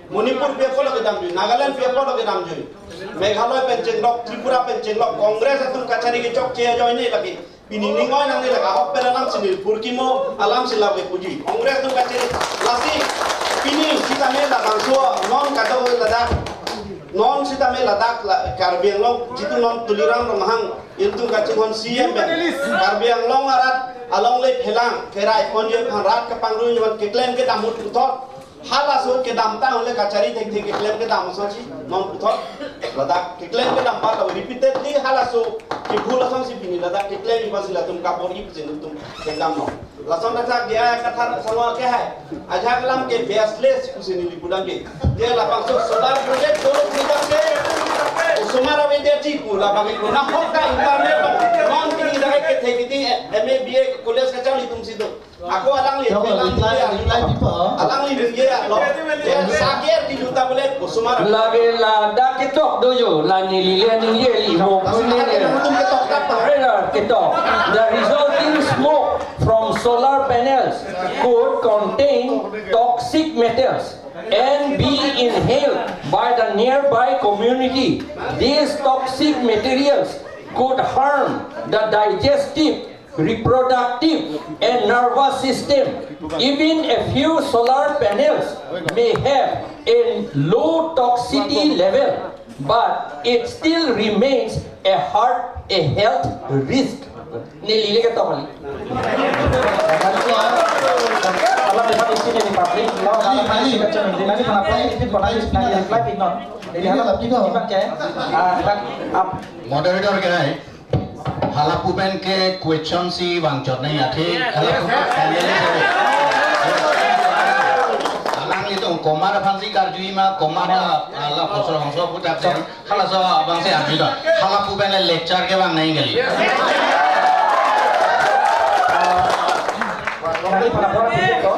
Manipur people ke dam jui Nagaland people ke dam jui Meghalaya pencheng lok Tripura pencheng lok kongres atum kacari ke chok che join ni lagi pini ningoy nang ni laga hop alam sinil purkimo alam silawe puji kongres tum kacari lasik pini kita mela bangso non kata Ladakh non sita me Ladakh Karbiang long jitu non tulirang romahang iltung kacihon CM Karbiang long arat along le phelang kerai konje pharat ka pangru yon keklen ke damut puthot hala so ke damta ole kachari thek thek keklen ke dam so chi non puthot Ladakh keklen ke dam pa repeatedly hala so ki bhula sang si bini Ladakh keklen ni basila tum kapori pjen tum kendam no lason ta gya katha salwa ke hai aja kalam ke baseless kusini lipudang ke je lapang so solar project dolo nidam ke sumara vidyarthi pula bagi ko na hokka internet non kini dagai ke thekiti MA BA college ka chali tum sido ako alang li alang li binge lo sager di juta boleh sumara lagi Ladakh ketok dojo lani lilian ye li ho ketok the resulting smoke from solar panels could contain toxic metals and be inhaled by the nearby community. These toxic materials could harm the digestive, reproductive, and nervous system. Even a few solar panels may have a low toxicity level, but it still remains a health risk. Nilili ka tokali. Alam dapat isi ni public, law ini kacau ni. Nanti kenapa ini pernah yang live ignor. Jadi halau kita iban ke? Moderator ke? Halau puben ke question si bang Jod ni ati. Alang itu komara fansi karjui ma komara Allah kosor bangsa putar sen. Halau so bang se ati dah. Halau puben le lecture ke bang naik gali. Nanti pelaporan itu,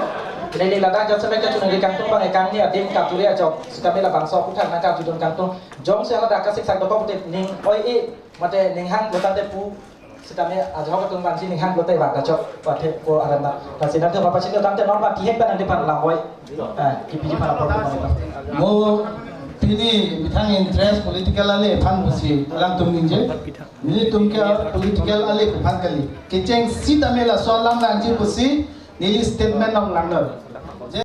jadi Ladakh jauh sampai ke cunung di kantung bang ekang ni adim katuri aja, sekali lah bangsa putar nak katudun kantung, jom saya Ladakh kasih sak dopo putar ning oi mate ning hang bukan tepu, sekali aja kau katung bangsi ning hang bukan tebak kacau, pada po aranda, kasih nanti bapak sini tante normal tiap nanti pan langoi, kipi pan lapor Mo ini bitang interest political ale fan busi alang tum ninje ini tum ke political ale fan kali keceng si tamela soalang lanji busi nili statement ng langner je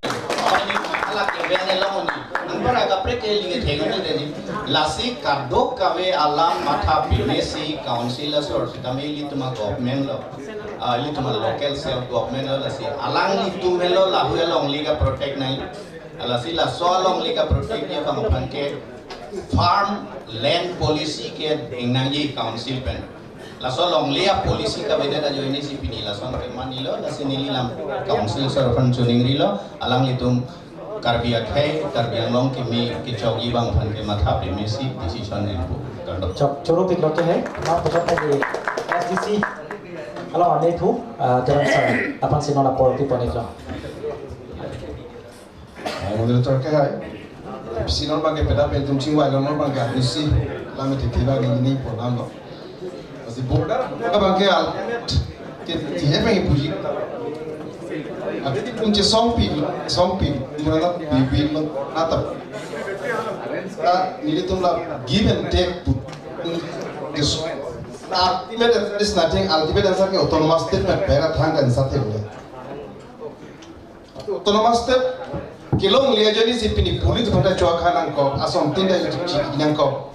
ala ke bene lamoni angkor aga prekeling thegani dedi lasi kadok kawe alam matha binesi council asor tameli tuma government lo lituma local self government lo lasi alang litumelo lahu long liga protect nai alasi la soalong liga protect dia bang ke farm land policy ke engangi council pen la soalong lia policy ka beda da joini si pini la son ke manilo la sinili lam council sarfan chuning rilo alang litum karbiak hai karbiang long ke mi ke chogi bang phan ke matha primesi decision ne bu kardo choro pik lote hai mau betul tadi SDC kalau ane tu jalan sana apa sih nona politik ponito Moderator ke hai sinor bang ke peda pe tum chingwa lo no bang ga isi lame te tiba ni ni program lo asi border ka bang ke al ke ti he bang puji abi ti tum che song pi ni na bi lo atap ta ni tum la give and take ke ultimate is nothing ultimate answer ke autonomous step में पैरा थांग का इंसान थे बोले autonomous step kilong liya jadi si pini puli tu pada cuak kanang ko asom tinda yang ko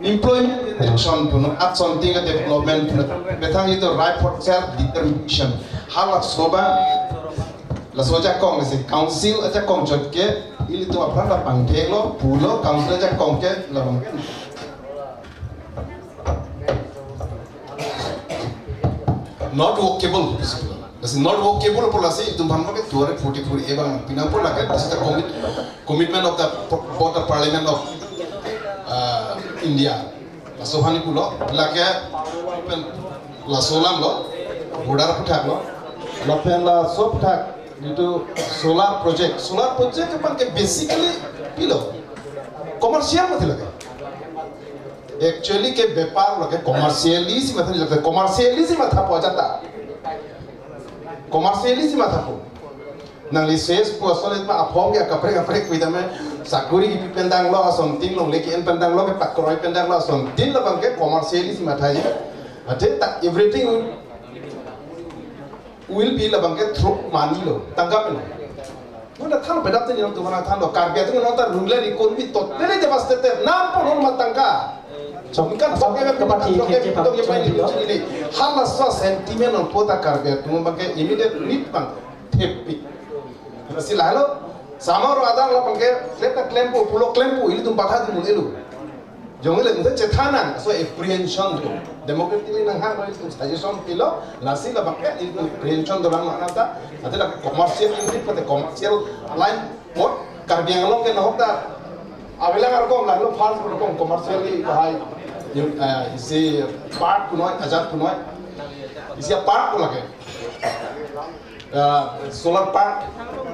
employment action puno action tinga development puno betang itu right for self determination halak soba la soja kong si council aja kong jod ke ili tu apa la pangkelo pulo council aja kong ke la not workable. This is not workable policy. Itu hampa ke 244 ebang pinang pun lagi. This is the commitment of the board of parliament of India. Lasohani pulo lagi lasolam lo, bodar putak lo, lapen la sop putak itu solar project. Solar project apa ke basically pilo komersial mati lagi. Actually के व्यापार लगे commercially मतलब लगता है commercially माथा पहुंचाता commercially माथा पो नंगली सेल्स को असल इतना अफोंग या कपड़े कोई दमे साकुरी की पेंडांग लो असंतिंग लो लेकिन इन पेंडांग लो के पकड़ोई पेंडांग लो असंतिंग लो बंके commercially माथा ये अटे everything will be लो बंके through money लो तंगा पे लो Muna thang pedap tu yang tu mana thang lo karya tu nonton ruler ekonomi tot nilai devastate nampak normal tangka. Kan pakai kepati kita yang main ini hal asal sentimen on pota karya tu pakai immediate need bang tepi. Sila lo sama orang ada lo pakai klempo pulo klempo ini tu patah tu mulai lo. Jangan le untuk cetanan so apprehension tu. Demokratik nang hang itu suggestion pilo lasi la pakai itu apprehension tu orang mana ta adalah commercial ini pada commercial line pot karya lo ke nak ta abelang arkom lalu farm arkom commercially bahai isi part punoi ajat punoi isi part pun lagi solar park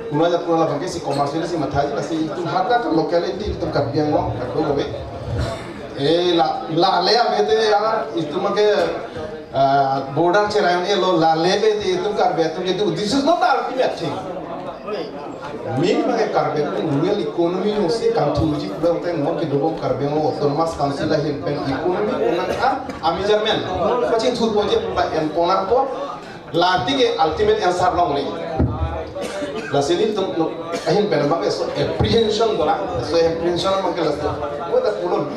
punoi ajat punoi lagi si commercially si matai si itu harga tu locality itu karya lo aku gawe la lea bete ya itu make border cherayon lo la le bete itu karbe itu this is not the ultimate thing main make karbe rural economy no se country pro te no ke dobo karbe no autonomous council la hin pen economy onan a measurement pachi thur ponje pa en pona ko lati ke ultimate answer long le la sini tum ahin pen make so apprehension dola so apprehension make la wo da pulon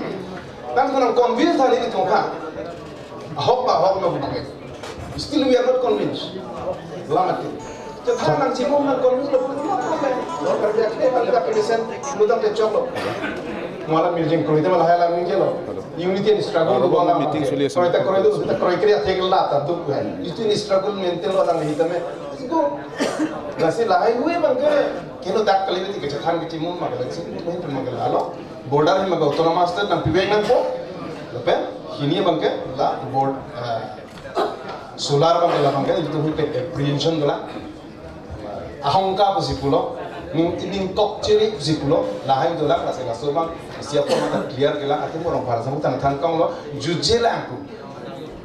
dan kung convinced hal ini tungka, ahok na bukan. Still we are not convinced. Selamat. Jangan nang cimom nang convinced lo pun kerja kita kita present mudang ke coklo. Malah meeting kau itu malah halang minggu lo. Unity and struggle lo malah meeting solusi. Kau itu kita kerja tegel lah tentu kan. Itu ini struggle mental lo orang hitam itu. Nasi lahai gue bangke kilo dak kali ini kecetahan ke cimom malah sini itu malah alo. Border में मगर autonomous state नंग पिबे नंग को लपे हिनी बंके ला board solar बंके ला बंके itu हुई पे apprehension गला ahongka posipulo ning kok ciri posipulo lahai dola klase kaso bang siapa mata clear gela ati orang para samu tanah tangkang lo jujela aku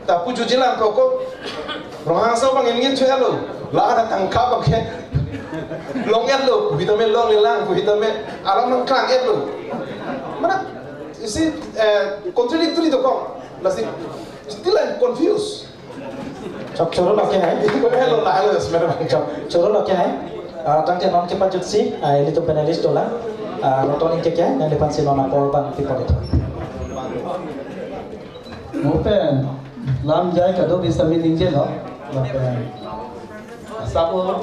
tapi jujela aku kok orang asal bang ingin cuci lo lah ada tangkap bangke long lo kita me long lelang kita me alam nang klang lo mana isi contradictory tu kok masih still I'm confused Choro lo kya hai? Hello lah hello sebenarnya Choro lo kya hai? Tangke non ke panjut si ini tu panelist dola nonton ini kya yang depan si nona korban people itu Open lam jai kado bisa meeting je lo open sabo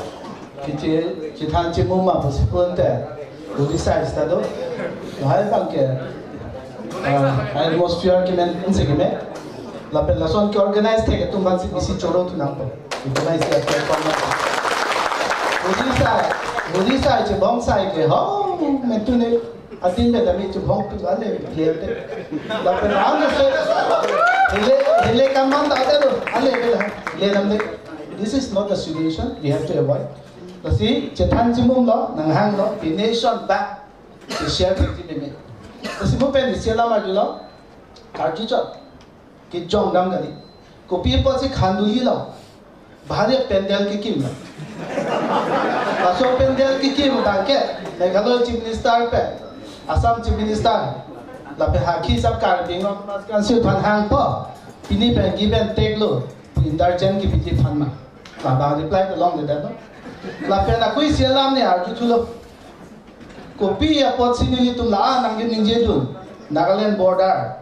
kici citan cimu ma posipun te udi size tado hai bangke atmosphere ki men inse ki me la person ki organize the tu man isi choro tu nang itu mai se ke kon udi size je bom size ke ho men tu ne atin be dami tu bom tu ale clear te la pe naam se hele kaman ta ade lo ale le nam de this is not the solution we have to avoid Kasi cetan cimum lo nang hang lo nation back to share with me. Kasi mo pen siya lama lo karju chot ki jong dam gani ko people se khanduli lo bahare pendel ki kim aso pendel ki kim ta ke meghalaya chief minister pe assam chief minister la pe haki sab kar ding lo kan se phan hang po pini pe given take lo intelligent ki piti phan ma ba reply along with that no la pena kui sialam ne arju thulo kopi ya pot sini itu lah nangin ninjedun Nagaland border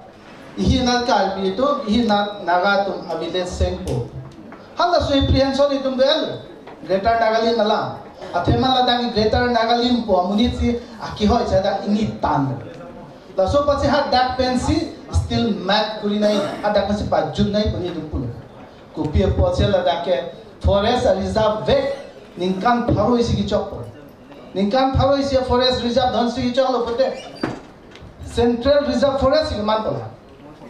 ihi nat kalbi itu ihi nat nagatum abile sengpo hala so imprehension itu bel Greater Nagaland nala athema ladang Greater Nagaland po amunit si aki hoy sada ini tan la so pasi hat dak pensi still mat kulinai ada pasi pajun nai puni dumpul kopi po sela dake forest reserve vek ningkan pharo isi ki chok ningkan pharo isi forest reserve dhon si ki chok lo pote Central Reserve Forest itu mana pula?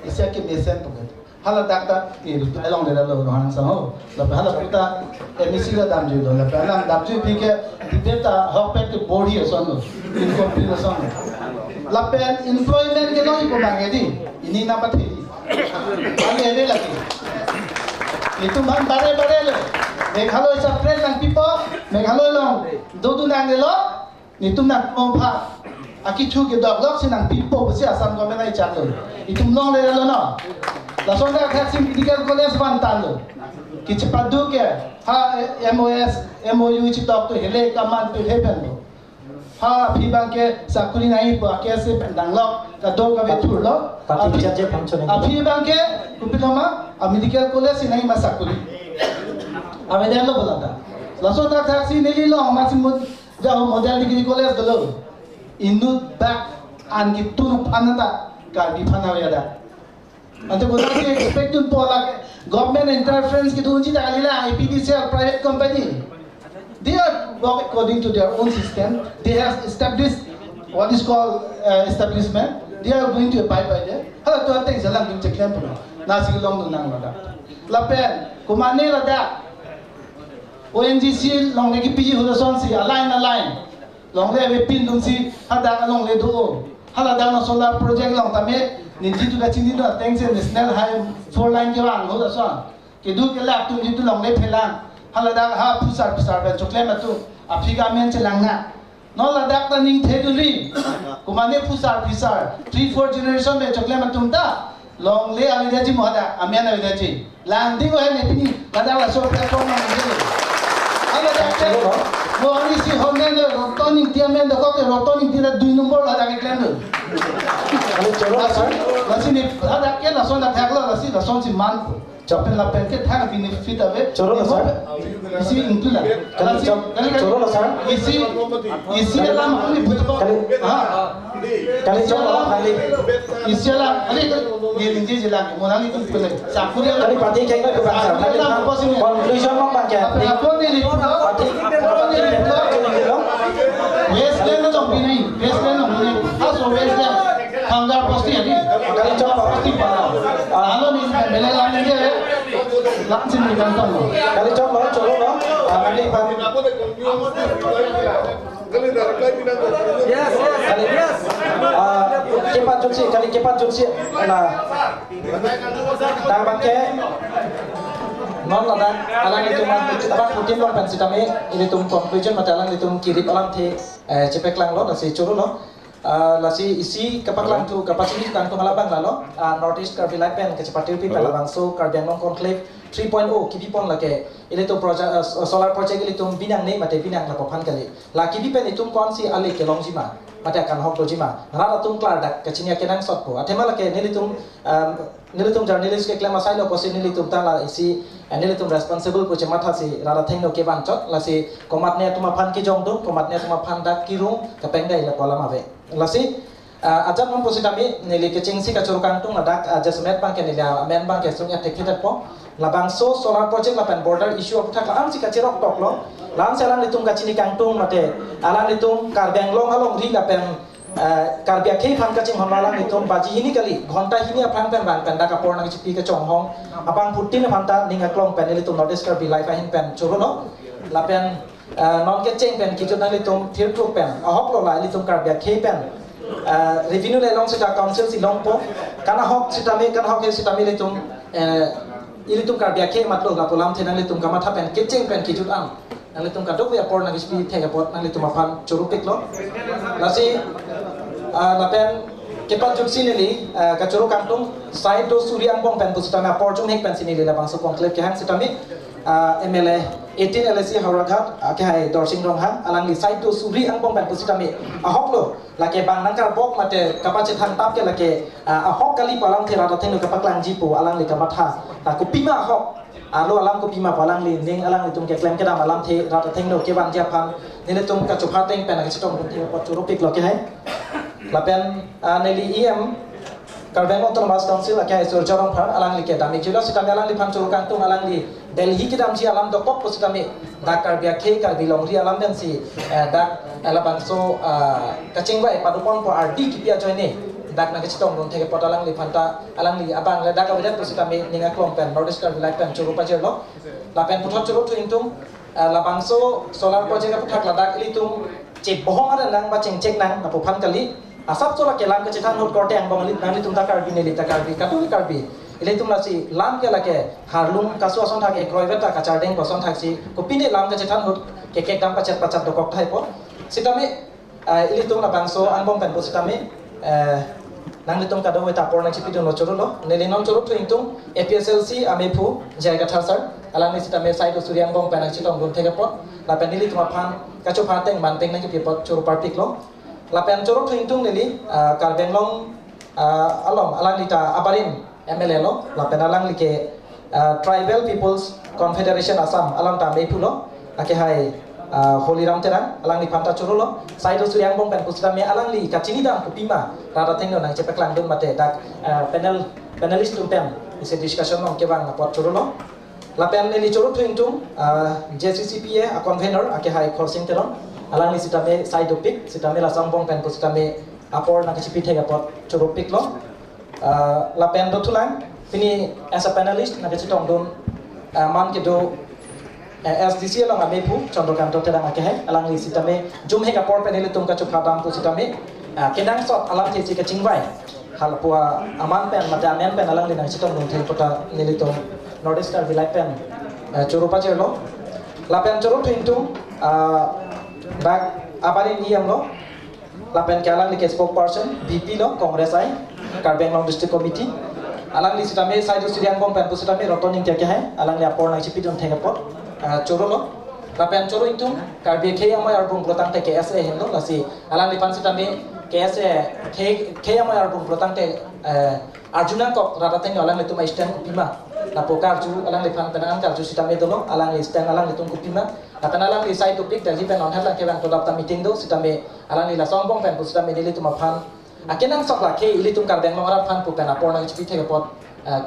Isya ke besen tu kan. Hala dakta ni rutu elong dera lo rohan sang ho. Lepas hala kita emisi la dam judo. Lepas hala dam judo fikir kita hok tu body asan lo. Incomplete asan lo. Lepas employment ke lo ibu bangga di. Ini napa tu? Kami ada lagi. Itu man bare lo. Meghaloi sa friend ng people. Meghaloi long. Dodo nang lo. Itu nak mau pa. Aki chu ke develop sinang people besi asam ko menai chalo itum long le lo no la sonda taxi medical college bantan lo ki chapadu ke ha MOU chi tok to hele kaman to heaven lo ha phi bang ke sakuri nai pa ke se pendang lo ka do ka be thur lo phi bang ke kupiloma a medical college nai ma sakuri aveden lo bolata la sonda taxi neli lo ma sim jao model degree college lo Indut back and give two another can be panawada. And the good expect to Polak government interference to Alila, IPTC or private company. They are according to their own system. They have established what is called establishment. They are going to abide by that. How to take the land to check them? Nasi long to Nangada. Lapen, Kumane Lada, ONGC long like PG Hudasonsi, align. Long le we pin dum si hada long le do hala da no solar project long tame ninji tu da chini do teng se national high 4 line ke wang ho da so ke du ke lap tum ji tu long le phelang hala da ha pusar ben chokle ma tu afrika men che langna no la dak ta ning the du li kumane pusar 3-4 generation me chokle ma tum ta long le ali da ji mo da amya na da ji lang ding ho he ne pini la da la so platform ma ni hala da ke Mo ani si honne le rotoning tiamen de ko ke rotoning tira 2 number la dake klendo. Ani choro sir. Lasi ni ada ke la son da thaklo lasi la son si man. Chapen la pen ke thak bini fit ave. Choro sir. Isi include. Kali choro la sir. Isi la mani butko. Ha. Kali choro kali. Isi la kali ni linji jila mo nali tu pele. Sakuri kali pati ke ko ba sir. Kali conclusion mo ba ke. Apa ni Wasteland no dong ini, wasteland no ini, aso wasteland, hanggar pasti ada, kali coba pasti parah. Lalu ni bela lagi dia, langsung di kantong. Kali coba lo, kali pan. Yes. Cepat jumsi, nah, dah pakai. Non lada alang itu apa putin long pensi kami ini tum conclusion mata alang itu kirip alang the cepek lang lo nasi curu lo nasi isi kapak lang tu kapak sini kan tu malabang lalo Northeast Karbi Lipen kecepatan upi malabang so Karbiang Long Conclave 3.0 kipi pon lake ini tu project solar project ini tu binang ni mate binang lapopan kali la kipi pen itu konsi alik ke Longjima mate akan hok Longjima rara tum klar dak kecinia kenang sot po atema lake nilitum journalist ke klama sai lo posin nilitum tala isi nilitum responsible ko cemat hasi rara thengno ke bancot lasi komatne tuma phan ki jong do komatne tuma phan dak kirung kapengdai la kolam ave lasi ajam mon positami nili ke cingsi ka curukang tung ladak jasmet bang ke nila men bang ke sunya tekhidat po labang so solar project lapan border issue of thak am si ka cirok tok lo lan selang litum ka cini kangtung mate alang litum Karbiang Long halong ri lapen Karbiak ke phan ka ching honwalang litum baji ini kali ghonta hini apang pen bang penda ka porna ki ka chong hong apang putin phanta ninga klong pen litum Northeast Karbi life hin pen churu no lapen non ke cheng pen ki jona litum thir tu pen ahok lo la litum Karbiak ke pen revenue le long sita council si long po kana hok sitami litum ilitum Karbiak ke matlo la polam thenang litum kamatha pen ke cheng pen ki jut am nalitum kadok ya por nagis pi thega pot nalitum aphan churupik lo lasi lapen kepat juksi nili kacuru kantung side to Suryang Bong pen pusutana por jung hek pen sini la bangso conclave ke hang sitami MLA 18 LSC Hauraghat ke hai dorsing rong ha alang li side to suri ang pong ban pusitami ahok lo lake bang nangkar bok mate kapace thang tap ke lake ahok kali palang thera ta thengno kapak lang jipo alang li kamatha ta ku pima ahok alo alang ku pima palang li ning alang li tum ke klem ke dam alam the ra ta thengno ke ban japan nile tum ka chupha teng pen ke chitong ke pot churupik lo ke hai lapen neli em Karbeng Autonomous Council akai sur jorong phar alang li ke dami jilo sitami alang li phan churu kang tung alang li Delhi ki dam ji alam dokok po sitami dakar bia ke kar bilong ri alam den si dak alabang so kachingwa e padupon po RD ki pia joine dak na ke chitong ron theke pot alang li phanta alang li abang le dak awidat po sitami ninga klong pen nordisk kar bilai pen churu pa jerlo la pen puthot churu thuing tum labang so solar project ka puthak ladak li tum che bohong ara nang ba cheng chek nang na po phan kali asap sola ke lam ke chitan hot korte ang bangalit nang litum takar bineli takar bi katuli karbi ile tum lasi lam ke lake harlung kasu ason thak ek roiveta kachar deng boson thak si ko pine lam ke chitan hot ke ke dam pachat pachat dokok thai po sitame ile tum la bangso an bom pen po sitame nang litum ka do weta por nang chipidu no chorulo nele non choru thing tum APSLC amepu jaiga thasar alang ni sitame side suryang bom pen chitong gun theke po la pen nili tum phan kachu phateng man peng nang ke pot choru partik lo lapen choro thingtung nili Karbeng long along alang lita abarin MLA lo lapen alang like Tribal People's Confederation Assam alang ta mepulo ake hai Holiram terang alang li panta choro lo saido suryang bong pen pusra me alang li kachini dam kupima rara thengno nang chepek lang dum mate dak panelist tumpen ise discussion long ke bang pot choro lo lapen nili choro thingtung JCCPA a convener ake hai khorsing terong alang ni sitame side opik sitame la sambong pen ko sitame apor na kichipi thega pot churupik lo la pen do tulang pini as a panelist na kichitong don man ke do SDC lo ngamepu chondrokan to terang ake hai alang ni sitame jum he ka por panel tum ka chupha dam ko sitame kedang sot alang the ka chingwai hal pua aman pen madamen pen alang ni na kichitong don the pota nilitum nordisk star vilai pen churupa cherlo la pen churup hintum dak abarin iam lo lapen kalang li spokesperson VP lo Congress ai Karbeng Long District Committee alang li sitame saidu siriang bom pen pusitame rotoning ke hai alang li apor nang chipidon thengapot choro lo lapen choro itum karbe ke amai arbung protang te KSA hen lo lasi alang li pan sitame KSA ke amai arbung protang te Arjuna kok rata teng alang li tum stand upima na pokar ju alang li pan penangan kar ju sitame dolo alang li stand alang li tum upima akan alang li side topik dari pen on hatla ke bang to dapta meeting do sitame alang li la songbong pen pusitame nili tum phan akenang sakla ke ili tum Karbeng long ara phan pu pen apor nang chipi thege pot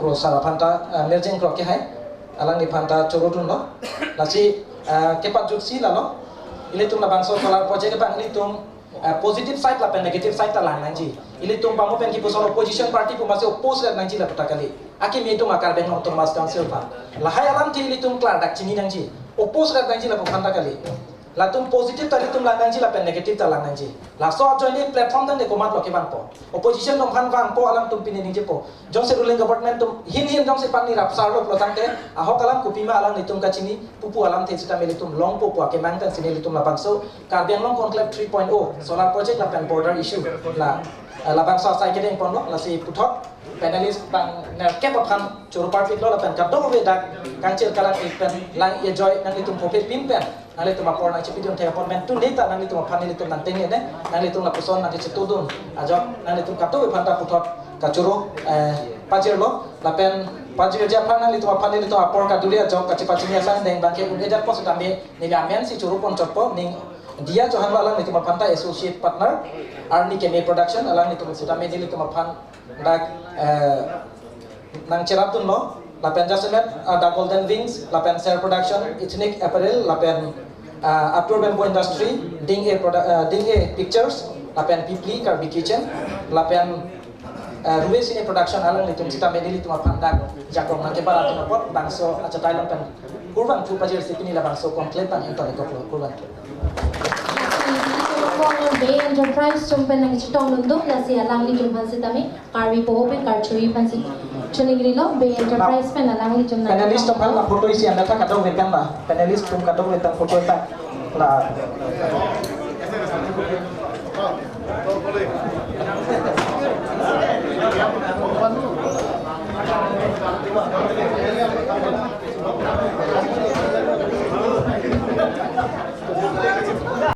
kro sara phanta merjing kro ke hai alang li phanta chorotun lo lasi ke pat jutsi la lo ili tum la bangso solar project bang ili tum positive side la pen negative side ta lang nanji ili tum pamu pen ki pusol opposition party pu masih oppose la nanji la patakali aki me tum Karbeng long Autonomous Council pa la hai alam ti ili tum klar dak chini nanji oppose la nanji la phanta kali la tum positive tali tum la nanji la pen negative ta la nanji la so join ni platform tan de komat lo ke ban po opposition dom han wang po alam tum pini ninje po jong se ruling government tum hin jong se pan ni rap sar lo plotang te ahok alam kupima alam ni tum ka chini pupu alam the sita meli tum long po ke mang tan sini tum la bangso Karbeng long conclave 3.0 solar project la pen border issue la bangso sai ke deng pon lo la si puthot panelist bang na ke pa kham churu party lo la pen ka do ve dak kang chel kalang ik pen lang ye joy nang itum popet pim pen nang itum apor nang chipidon the apor men tu neta nang itum phan itum nang teng ne nang itum la puson nang chitudun ajok nang itum ka to ve phanta puthot ka churu pajir lo la pen pajir ja phan nang itum phan itum apor ka duria jok ka chipachinya sang deng bang ke unedat pos tame ni gamen si churu pon chotpo ning dia johan alang itum phanta associate partner arni ke me production alang itum sitame dili itum phan dak nang cerapun lo lapen Jasemet da Golden Wings lapen Share Production Ethnic Apparel lapen Outdoor Bamboo Industry Ding A Pictures lapen Pipli Karbi Kitchen lapen Ruwe Cine Production alang litum cita medili tuma pandak jakong nang kebara tuma pot bangso aca Thailand pen kurban tu pajir sipini la bangso komplet bang entore koklo kurban Bay Enterprise tumpen nang chitong lunduk lasi alang li jumpan sitami karbi pohopen karchui pansi chunigri lo Bay Enterprise pen alang li jumna panelist tumpan la foto isi anda tak kadang wekan ba panelist tum kadang wekan foto tak la